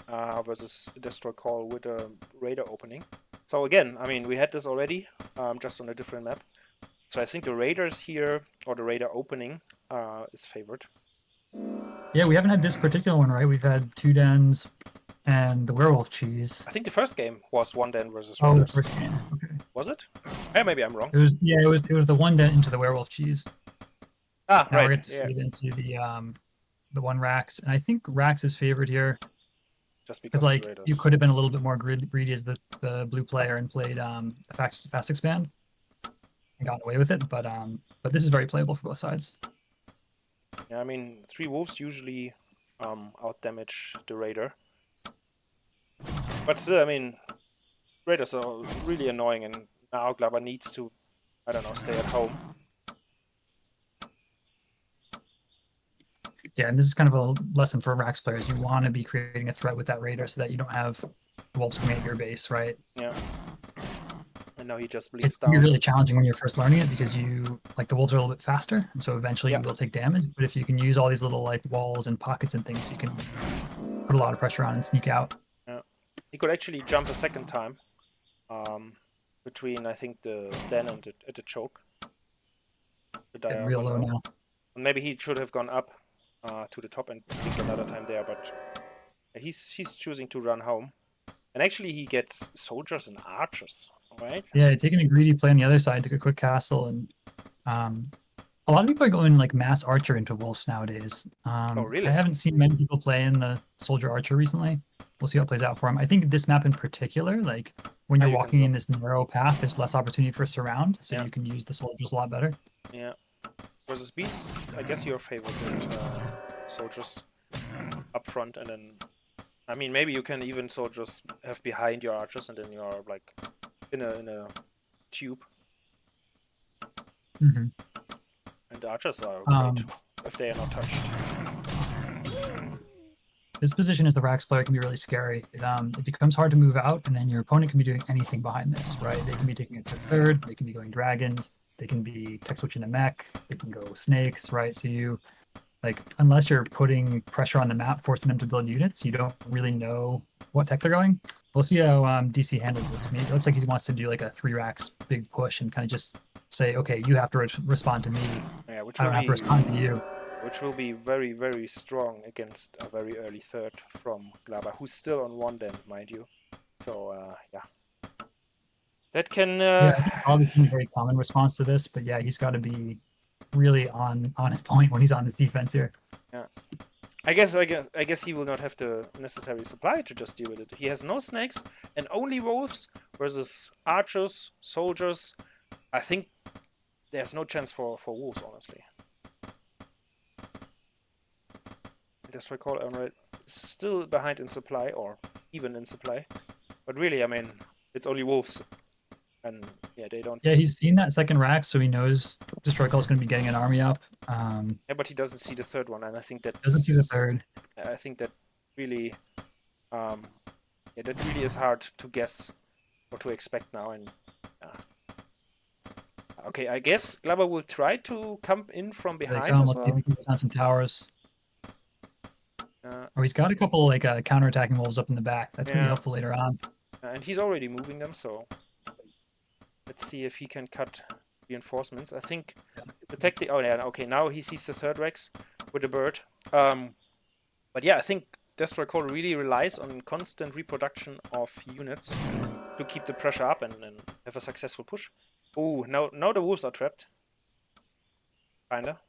versus DestroyCALL with a raider opening. So again, I mean, we had this already, just on a different map. So I think the raiders here, or the raider opening, is favored. Yeah, we haven't had this particular one, right? We've had 2 dens and the werewolf cheese. I think the first game was 1-den versus raiders. werewolves. The first game. Okay. Was it? Maybe I'm wrong. It was the 1-den into the werewolf cheese. Now right. We get to see it into the 1 Rax, and I think Rax is favored here. Just because you could have been a little bit more greedy as the blue player and played fast expand and gotten away with it, but this is very playable for both sides. Yeah, I mean, 3 wolves usually out-damage the raider. But still, I mean, raiders are really annoying, and now glaba needs to, I don't know, stay at home. Yeah, and this is kind of a lesson for Rax players. You want to be creating a threat with that Raider so that you don't have wolves coming at your base, right? Yeah. And now he just It's bleeds gonna be down. really challenging when you're first learning it because you like the wolves are a little bit faster, and so eventually Yeah. you will take damage. But if you can use all these little like walls and pockets and things, you can put a lot of pressure on and sneak out. Yeah. He could actually jump a second time. Between I think the den and the choke. The Getting real low diagonal. now. And maybe he should have gone up to the top and picked another time there, but he's choosing to run home. And actually he gets soldiers and archers, right? Yeah, taking a greedy play on the other side, took a quick castle, and a lot of people are going like mass archer into wolves nowadays. Oh, really? I haven't seen many people play in the soldier archer recently. We'll see how it plays out for him. I think this map in particular, like when you're you can walking in zone. this narrow path, there's less opportunity for surround, so Yeah. you can use the soldiers a lot better. Yeah. Versus beasts, I guess your favorite soldiers up front, and then I mean maybe you can even soldiers have behind your archers, and then you are like in a tube. Mm-hmm. And the archers are great if they are not touched. This position as the Rax player can be really scary. It becomes hard to move out, and then your opponent can be doing anything behind this, right? They can be taking it to third, they can be going dragons, they can be tech switching to mech, they can go snakes, right? So you, like, unless you're putting pressure on the map, forcing them to build units, you don't really know what tech they're going. We'll see how DC handles this. I mean, it looks like he wants to do like a 3 Rax big push and kind of just say, okay, you have to respond to me. Yeah, I don't have to respond to you. Which will be very, very strong against a very early third from Glaba, who's still on 1 den, mind you. So, yeah. That can... Yeah, I think obviously a very common response to this, but yeah, he's got to be really on his point when he's on his defense here. Yeah. I guess he will not have the necessary supply to just deal with it. He has no snakes and only wolves versus archers, soldiers. I think there's no chance for wolves, honestly. DestroyCALL still behind in supply, or even in supply. But really, I mean, it's only wolves. And yeah, they don't... Yeah, he's seen that second rack, so he knows DestroyCALL is going to be getting an army up. Yeah, but he doesn't see the third one, and I think that... Doesn't see the third. I think that really... yeah, that really is hard to guess what to expect now, and... Okay, I guess Glaba will try to come in from behind as well. Let's see if he can on some towers. Or he's got a couple like counter-attacking wolves up in the back. That's going to be helpful later on. And he's already moving them, so let's see if he can cut reinforcements. I think the tactic... Oh, yeah, okay, now he sees the third Rex with the bird. But yeah, I think DestroyCALL really relies on constant reproduction of units to keep the pressure up and have a successful push. Oh, now the wolves are trapped. Kinda.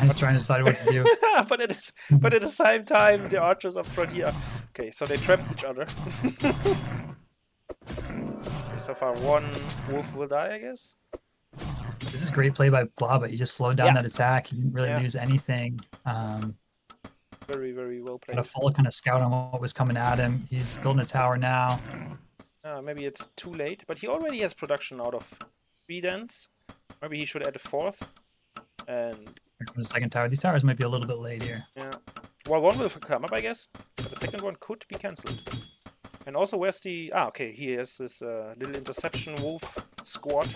He's trying to decide what to do. but at the same time, the archers up front here. Okay, so they trapped each other. Okay, so far one wolf will die, I guess. This is great play by Glaba. He just slowed down that attack. He didn't really lose anything. Very, very well played. Got a full kind of scout on what was coming at him. He's building a tower now. Maybe it's too late, but he already has production out of 3 dens. Maybe he should add a 4th. And Here comes the second tower. These towers might be a little bit late here. yeah, well, one will come up, I guess. But the second one could be cancelled. And also, where's the... okay, he has this little interception wolf squad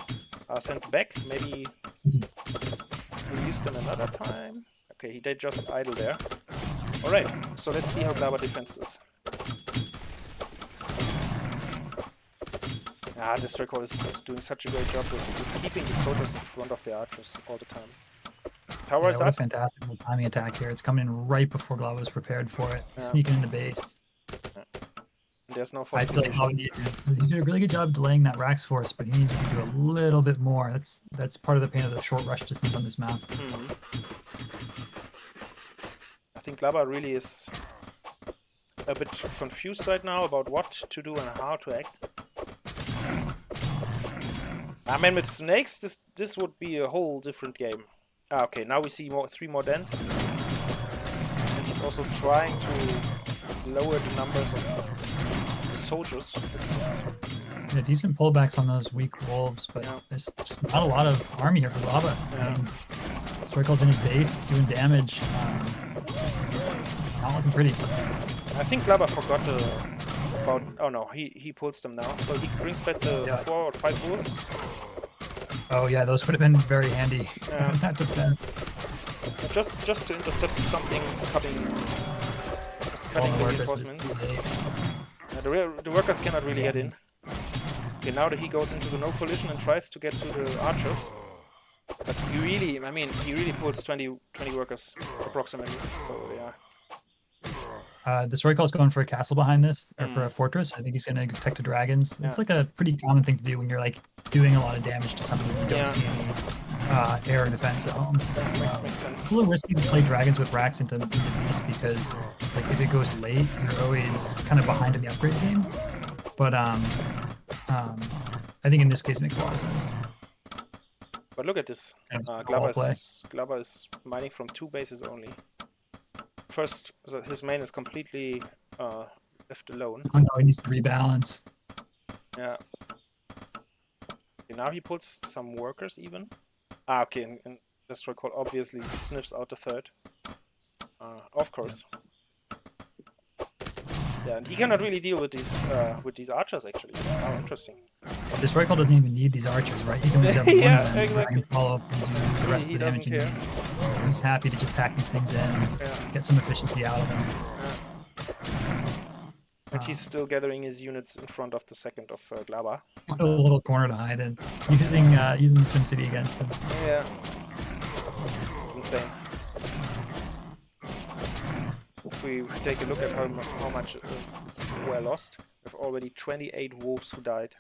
sent back. Maybe we'll use them another time. Okay, they just idle there. Alright, so let's see how Glaba defends this. DestroyCALL is doing such a great job with keeping the soldiers in front of the archers all the time. Tower is what up. a fantastic little timing attack here. It's coming in right before Glaba was prepared for it. Sneaking in the base. There's no I feel like he did a really good job delaying that Rax force, but he needs to do a little bit more. That's part of the pain of the short rush distance on this map. I think Glaba really is a bit confused right now about what to do and how to act. I mean, with snakes, this would be a whole different game. Okay, now we see 3 more dens. And he's also trying to lower the numbers of the soldiers, it seems. Yeah, decent pullbacks on those weak wolves, but there's just not a lot of army here for Glaba. I mean, DestroyCALL's in his base, doing damage. not looking pretty. I think glaba forgot about. Oh no, he pulls them now. So he brings back the 4 or 5 wolves. Oh yeah, those would have been very handy. Not defend. Just to intercept something coming. Just cutting the reinforcements. The workers cannot really get in. Okay, now that he goes into the no collision and tries to get to the archers. But he really, I mean, he really pulls 20 workers approximately. So yeah. DestroyCALL is going for a castle behind this, or for a fortress. I think he's going to protect the dragons. It's like a pretty common thing to do when you're like doing a lot of damage to something and you don't see any air defense at home. That makes sense. It's a little risky to play dragons with racks into beast because like if it goes late, you're always kind of behind in the upgrade game. But I think in this case it makes a lot of sense. But look at this. Glaba is mining from 2 bases only. First, his main is completely left alone. Oh no, he needs to rebalance. Yeah. Okay, now he puts some workers even. Ah, okay, and DestroyCALL obviously sniffs out the 3rd. Of course. Yeah, and he cannot really deal with these archers actually. Oh, interesting. DestroyCALL doesn't even need these archers, right? He can only have one yeah, of them. exactly. Follow up and do the rest He of the doesn't damage. care. He's happy to just pack these things in and get some efficiency out of them. But he's still gathering his units in front of the 2nd of glaba. A little corner to hide in, using SimCity against him. Yeah, it's insane. If we take a look at how much were lost, we have already 28 wolves who died.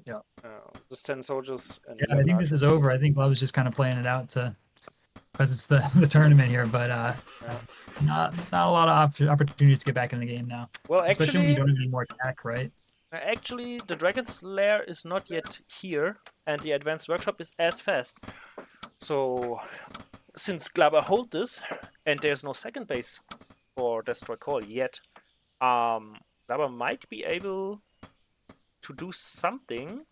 Yeah. Just 10 soldiers. And I think this is over. I think Glove is just kind of playing it out because it's the tournament here, but not a lot of opportunities to get back in the game now. Well, especially when you actually, don't have any more tech, right? Actually, the Dragon's Lair is not yet here, and the Advanced Workshop is as fast. So, since glaba hold this, and there's no second base for DestroyCALL yet, glaba might be able to do something.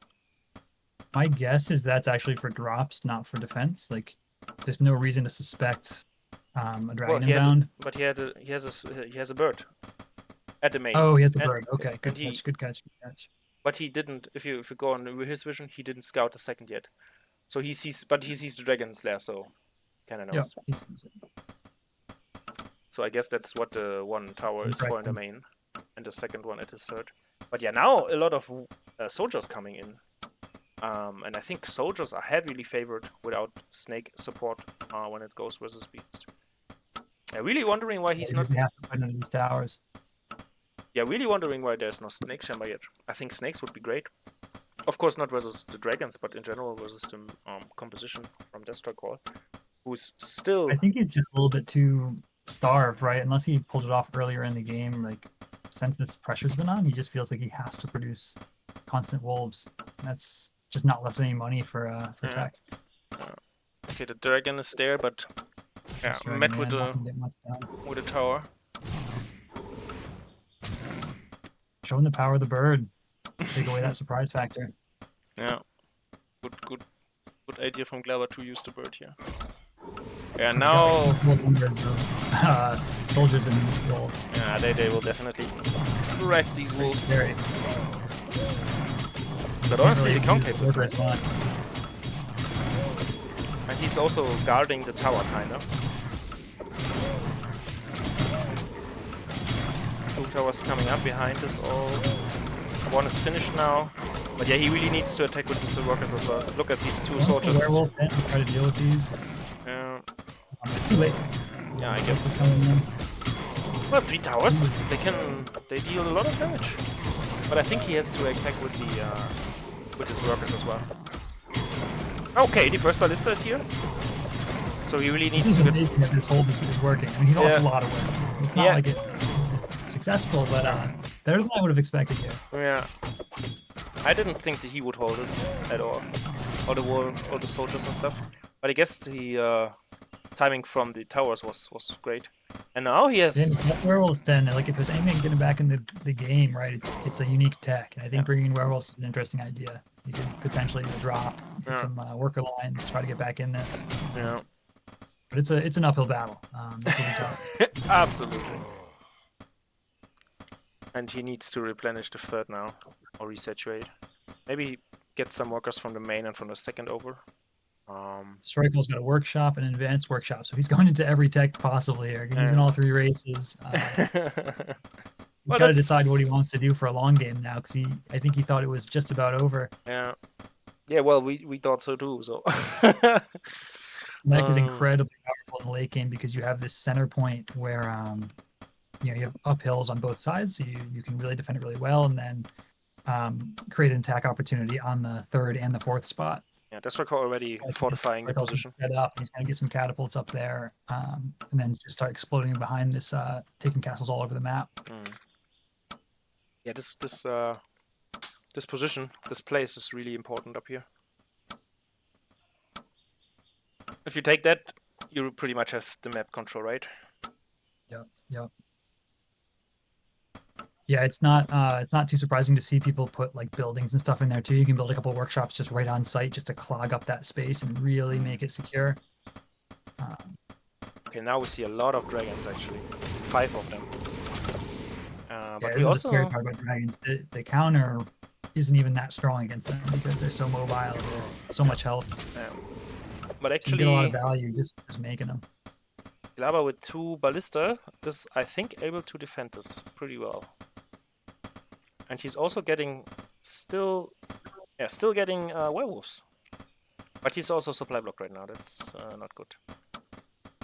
My guess is that's actually for drops, not for defense. Like, there's no reason to suspect a dragon inbound. But he has a bird at the main. Oh, he has the bird. Okay, good catch. But he didn't. If you go on his vision, he didn't scout the second yet. So he sees the Dragon's Lair, so kind of knows. Yeah, he sees it. So I guess that's what the one tower is for in the main, and the second one at his 3rd. But yeah, now a lot of soldiers coming in. And I think soldiers are heavily favored without snake support when it goes versus beast. I'm really wondering why he's not. He has to put in these towers. Yeah, really wondering why there's no snake chamber yet. I think snakes would be great. Of course, not versus the dragons, but in general versus the composition from DestroyCALL, who's still. I think he's just a little bit too starved, right? Unless he pulls it off earlier in the game, like since this pressure's been on, he just feels like he has to produce constant wolves. That's just not left any money for tech. Okay, the dragon is there, but yeah, met with the tower. Showing the power of the bird. Take away that surprise factor. Yeah, good idea from glaba to use the bird here. Yeah, now soldiers and wolves. Yeah, they will definitely wreck these wolves. But honestly, the concave is nice. And he's also guarding the tower, kind of. 2 towers coming up behind us all. One is finished now. But yeah, he really needs to attack with his workers as well. Look at these 2 soldiers. Werewolf in, try to deal with these. Yeah. It's too late. Yeah, I guess. Well, 3 towers. They deal a lot of damage. But I think he has to attack with his workers as well. Okay, the first ballista is here. So he really needs to. This is amazing that this hold is working. I mean, he lost a lot of work. It's not like it's successful, but better than I would have expected here. Yeah. I didn't think that he would hold this at all. Or the wall, or the soldiers and stuff. But I guess the timing from the towers was great. And now he has. Werewolves then, like if there's anything getting back in the game, right? It's a unique tech, and I think bringing werewolves is an interesting idea. You could potentially drop, get some worker lines, try to get back in this. Yeah. but it's an uphill battle. This will be tough. Absolutely. And he needs to replenish the third now, or resaturate. Maybe get some workers from the main and from the second over. DestroyCALL's got a workshop, an advanced workshop, so he's going into every tech possible here. He's in all 3 races. He's got to decide what he wants to do for a long game now, because I think he thought it was just about over. Yeah. Yeah, well, we thought so too, so... Mech is incredibly powerful in the late game because you have this center point where you have uphills on both sides, so you can really defend it really well, and then create an attack opportunity on the 3rd and the 4th spot. Yeah, DestroyCALL already fortifying the position. Set up. He's going to get some catapults up there, and then just start exploding behind this, taking castles all over the map. Yeah, this position, this place is really important up here. If you take that, you pretty much have the map control, right? Yep. Yeah, it's not too surprising to see people put like buildings and stuff in there too. You can build a couple of workshops just right on site just to clog up that space and really make it secure. Okay, now we see a lot of dragons actually, 5 of them. But this is the scary part about dragons. The counter isn't even that strong against them because they're so mobile, so much health. But actually, so you get a lot of value just making them. Glaba with 2 ballista is, I think, able to defend this pretty well. And he's also getting still getting werewolves. But he's also supply blocked right now. That's not good.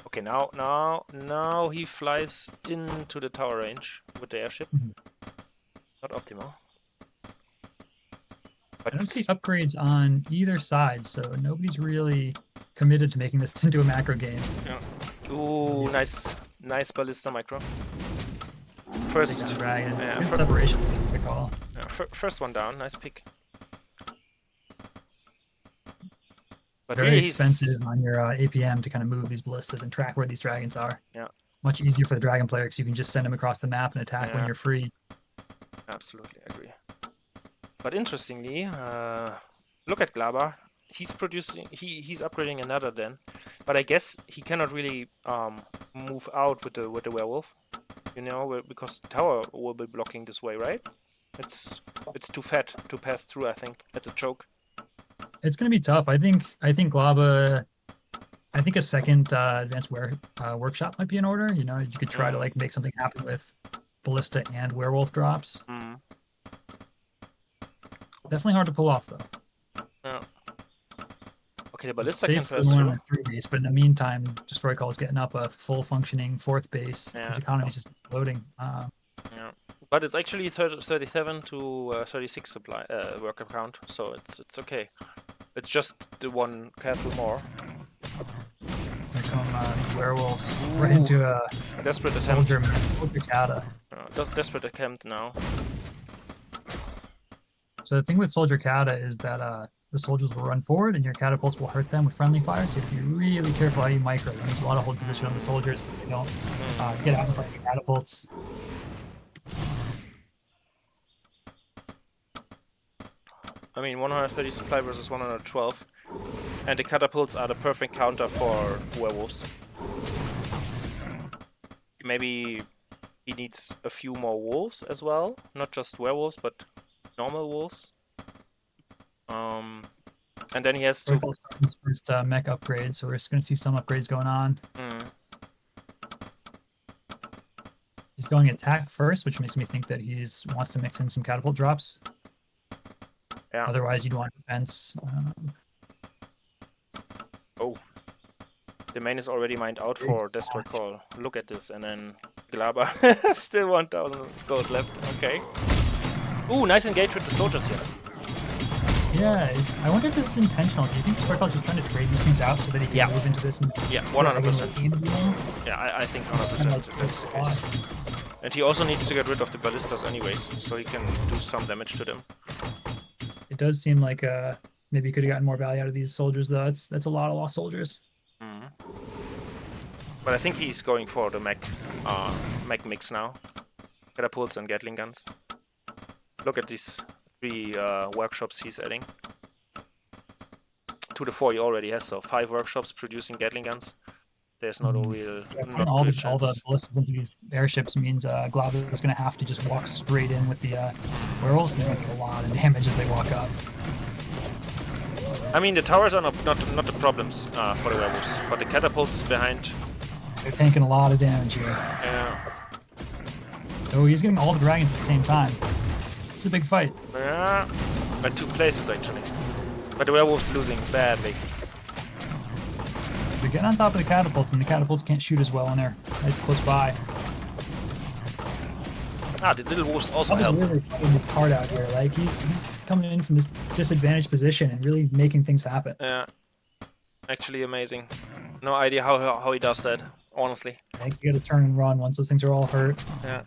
Okay, now he flies into the tower range with the airship. Not optimal. But I don't see upgrades on either side, so nobody's really committed to making this into a macro game. Yeah. Ooh, nice ballista micro. First dragon. Good separation. Call. Yeah, first one down. Nice pick. But Very really expensive on your APM to kind of move these ballistas and track where these dragons are. Yeah. Much easier for the dragon player because you can just send them across the map and attack when you're free. Absolutely agree. But interestingly, look at Glaba. He's producing. He's upgrading another den, but I guess he cannot really move out with the werewolf, because the tower will be blocking this way, right? It's too fat to pass through. I think that's a choke. It's gonna be tough. I think Glaba. I think a second advanced workshop might be in order. You could try to like make something happen with ballista and werewolf drops. Definitely hard to pull off though. Yeah. Okay, the ballista safe can for pass the through. 1 3 base, but in the meantime, DestroyCALL is getting up a full functioning 4th base. His economy is just exploding. Yeah, but it's actually 37 to 36 supply worker count, so it's okay. It's just the 1 castle more. Here come werewolves right into a desperate attempt. soldier cata. Desperate attempt now. So the thing with soldier cata is that the soldiers will run forward and your catapults will hurt them with friendly fire, so you have to be really careful how you micro them. There's a lot of hold position on the soldiers so they don't get out in front of the catapults. I mean, 130 supply versus 112, and the catapults are the perfect counter for werewolves. Maybe he needs a few more wolves as well, not just werewolves, but normal wolves. And then he has to... His first mech upgrade, so we're just going to see some upgrades going on. He's going attack first, which makes me think that he wants to mix in some catapult drops. Yeah. Otherwise, you'd want defense. Oh. The main is already mined out for DestroyCALL. Look at this, and then Glaba. Still 1,000 gold left. Okay. Ooh, nice engage with the soldiers here. Yeah, I wonder if this is intentional. Do you think DestroyCALL is just trying to trade these things out so that he can move into this? Yeah, 100%. Yeah, I think 100% that's the case. And he also needs to get rid of the ballistas anyways, so he can do some damage to them. It does seem like maybe he could have gotten more value out of these soldiers, though. That's a lot of lost soldiers. But I think he's going for the mech mix now. Catapults and Gatling guns. Look at these 3 workshops he's adding. To the 4 he already has, so 5 workshops producing Gatling guns. there's not a real Putting all the chance. ballistas into these airships means glaba is going to have to just walk straight in with the werewolves, and they're going to get a lot of damage as they walk up. I mean, the towers are not the problems for the werewolves, but the catapults behind. They're taking a lot of damage here. Yeah. Oh, he's getting all the dragons at the same time. It's a big fight. Yeah. At 2 places actually. But the werewolves losing badly. They're getting on top of the catapults, and the catapults can't shoot as well, and they're nice close by. Ah, the little wolves also He's help. really fighting his heart out here. Like he's coming in from this disadvantaged position and really making things happen. Yeah. Actually amazing. No idea how he does that, honestly. I think you got to turn and run once those things are all hurt. Yeah.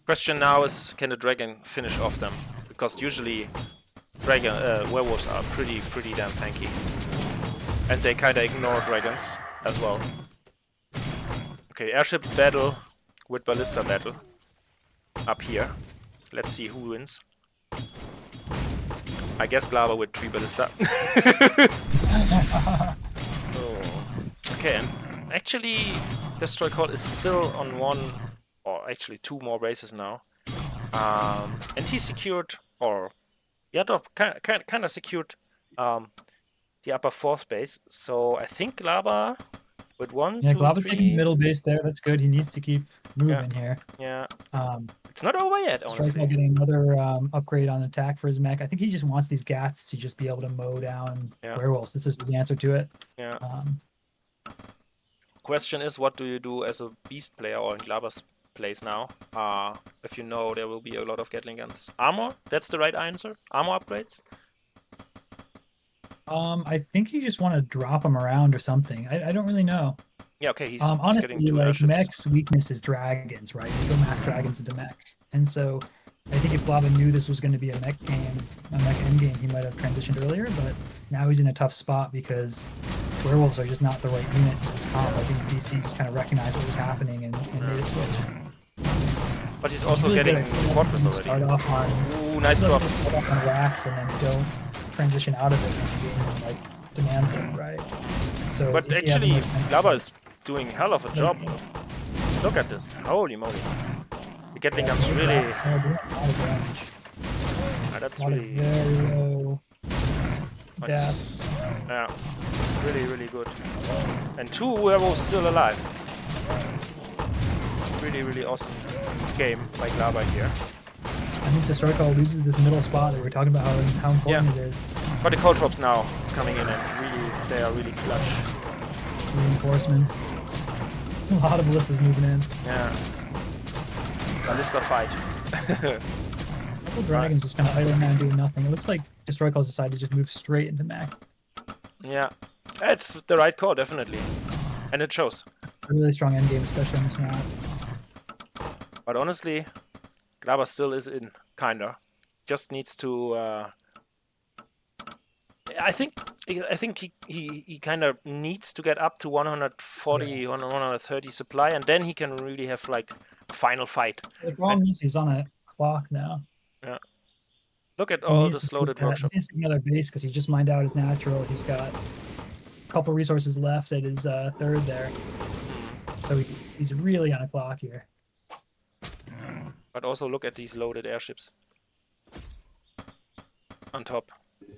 Question now is, can the dragon finish off them? Because usually werewolves are pretty damn tanky. And they kinda ignore dragons as well. Okay, airship battle with ballista battle. Up here. Let's see who wins. I guess glaba with 3 ballista. Oh. Okay, and actually DestroyCALL is still on 1, or actually 2 more bases now. And he secured, or yeah, kind of secured the upper 4th base. So I think glaba with 1, Yeah, 2, Glaba's 3. taking the middle base there. That's good. He needs to keep moving here. Yeah, Um, it's not over yet, DestroyCALL honestly. getting another upgrade on attack for his mech. I think he just wants these gats to just be able to mow down werewolves. This is his answer to it. Yeah. Question is, what do you do as a beast player or in glaba's place now? If you know there will be a lot of Gatling guns. Armor? That's the right answer? Armor upgrades? I think you just want to drop him around or something. I don't really know. Yeah, okay, he's honestly, getting 2 like airships. mech's weakness is dragons, right? You go mass dragons into mech, and so I think if Glaba knew this was going to be a mech game, a mech end game, he might have transitioned earlier. But now he's in a tough spot because werewolves are just not the right unit for his comp. I think DC just kind of recognized what was happening and made a switch. But he's also Really getting good at fortress already. Start off on Ooh, nice drop. Start off on wax and then don't transition out of it when the game like demands it, right? So But DC having actually, this sense glaba of- is doing a hell of a job. Look at this. Holy moly. The Gatling guns really... doing a lot of damage. that's A lot of really... very low That's, deaths. yeah, really good. And 2 werewolves still alive. Really awesome game by glaba here. And this DestroyCALL loses this middle spot that we were talking about how important it is. But the cold drops now coming in and they are really clutch. Reinforcements. A lot of ballistas moving in. Yeah. Ballista fight. Couple dragons just kind of idling around doing nothing. It looks like DestroyCALL's decided to just move straight into mech. Yeah. It's the right call, definitely. And it shows. A really strong endgame, especially on this map. But honestly, glaba still is in, kinda. Just needs to... I think he kind of needs to get up to 140, 130 supply, and then he can really have like a final fight. The problem is he's on a clock now. Yeah. Look at He all needs this to loaded take that- workshop. He needs to take another base because he just mined out his natural. He's got a couple resources left at his 3rd there. So he's really on a clock here. But also look at these loaded airships on top.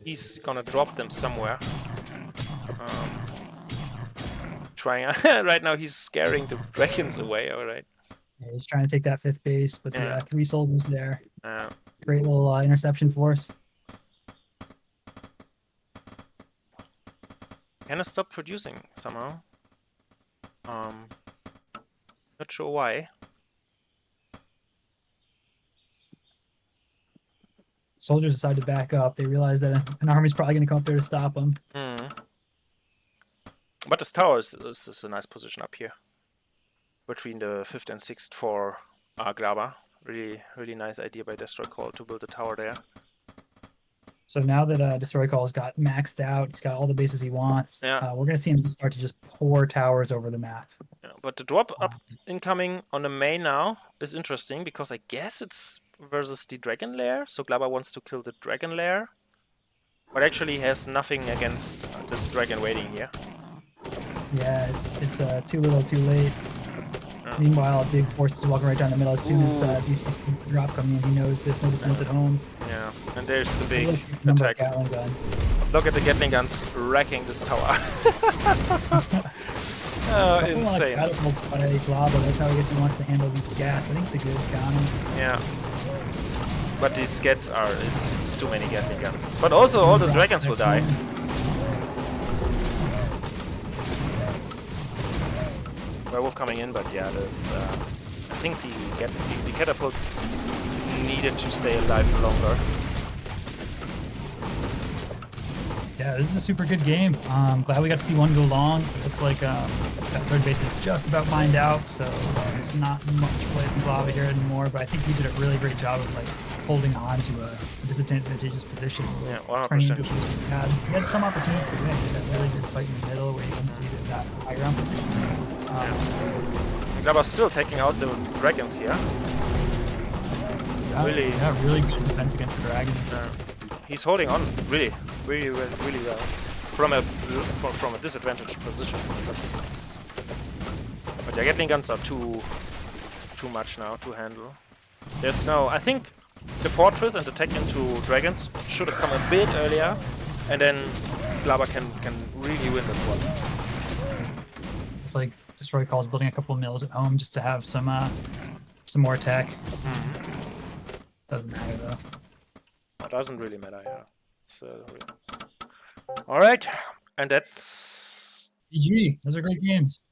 He's gonna drop them somewhere. Trying right now. He's scaring the dragons away. All right. Yeah, he's trying to take that 5th base, but Yeah. the 3 soldiers there. Great little interception force. Can I stop producing somehow? Not sure why. Soldiers decide to back up. They realize that an army's probably going to come up there to stop them. But this tower is a nice position up here. Between the 5th and 6th for glaba. Really nice idea by DestroyCALL to build a tower there. So now that DestroyCALL's got maxed out, he's got all the bases he wants, Yeah. we're going to see him just start to just pour towers over the map. Yeah, but the drop up incoming on the main now is interesting because I guess it's versus the dragon lair. So glaba wants to kill the dragon lair, but actually has nothing against this dragon waiting here. Yeah, it's too little, too late. Yeah. Meanwhile, Big Force is walking right down the middle. As soon as Ooh. DC sees the drop coming in, he knows there's no defense at home. Yeah, and there's the big Look at the number of attack. Gatling guns. Look at the Gatling guns wrecking this tower. Insane. Catapults by glaba. That's how I guess he wants to handle these gats. I think it's a good counter. Yeah. But these gets are, it's too many Gatling guns. But also all the dragons will die. Werewolf coming in, but yeah, there's, I think the catapults needed to stay alive longer. Yeah, this is a super good game. Glad we got to see one go long. Looks like that third base is just about mined out, so there's not much play from glaba here anymore. But I think he did a really great job of like holding on to a disadvantageous position. Yeah, turning into 100%. a position he had some opportunities to win. He had that really good fight in the middle where he conceded that high ground position. Glaba's still taking out the dragons here. Really? Yeah, really good defense against the dragons. He's holding on really well from a disadvantaged position. But the Gatling guns are too much now to handle. There's no, I think the fortress and the tech into dragons should have come a bit earlier, and then glaba can really win this one. It's like DestroyCALL is building a couple of mills at home just to have some more tech. Doesn't matter though. It doesn't really matter, yeah. It's, all right, and that's GG. Those are great games.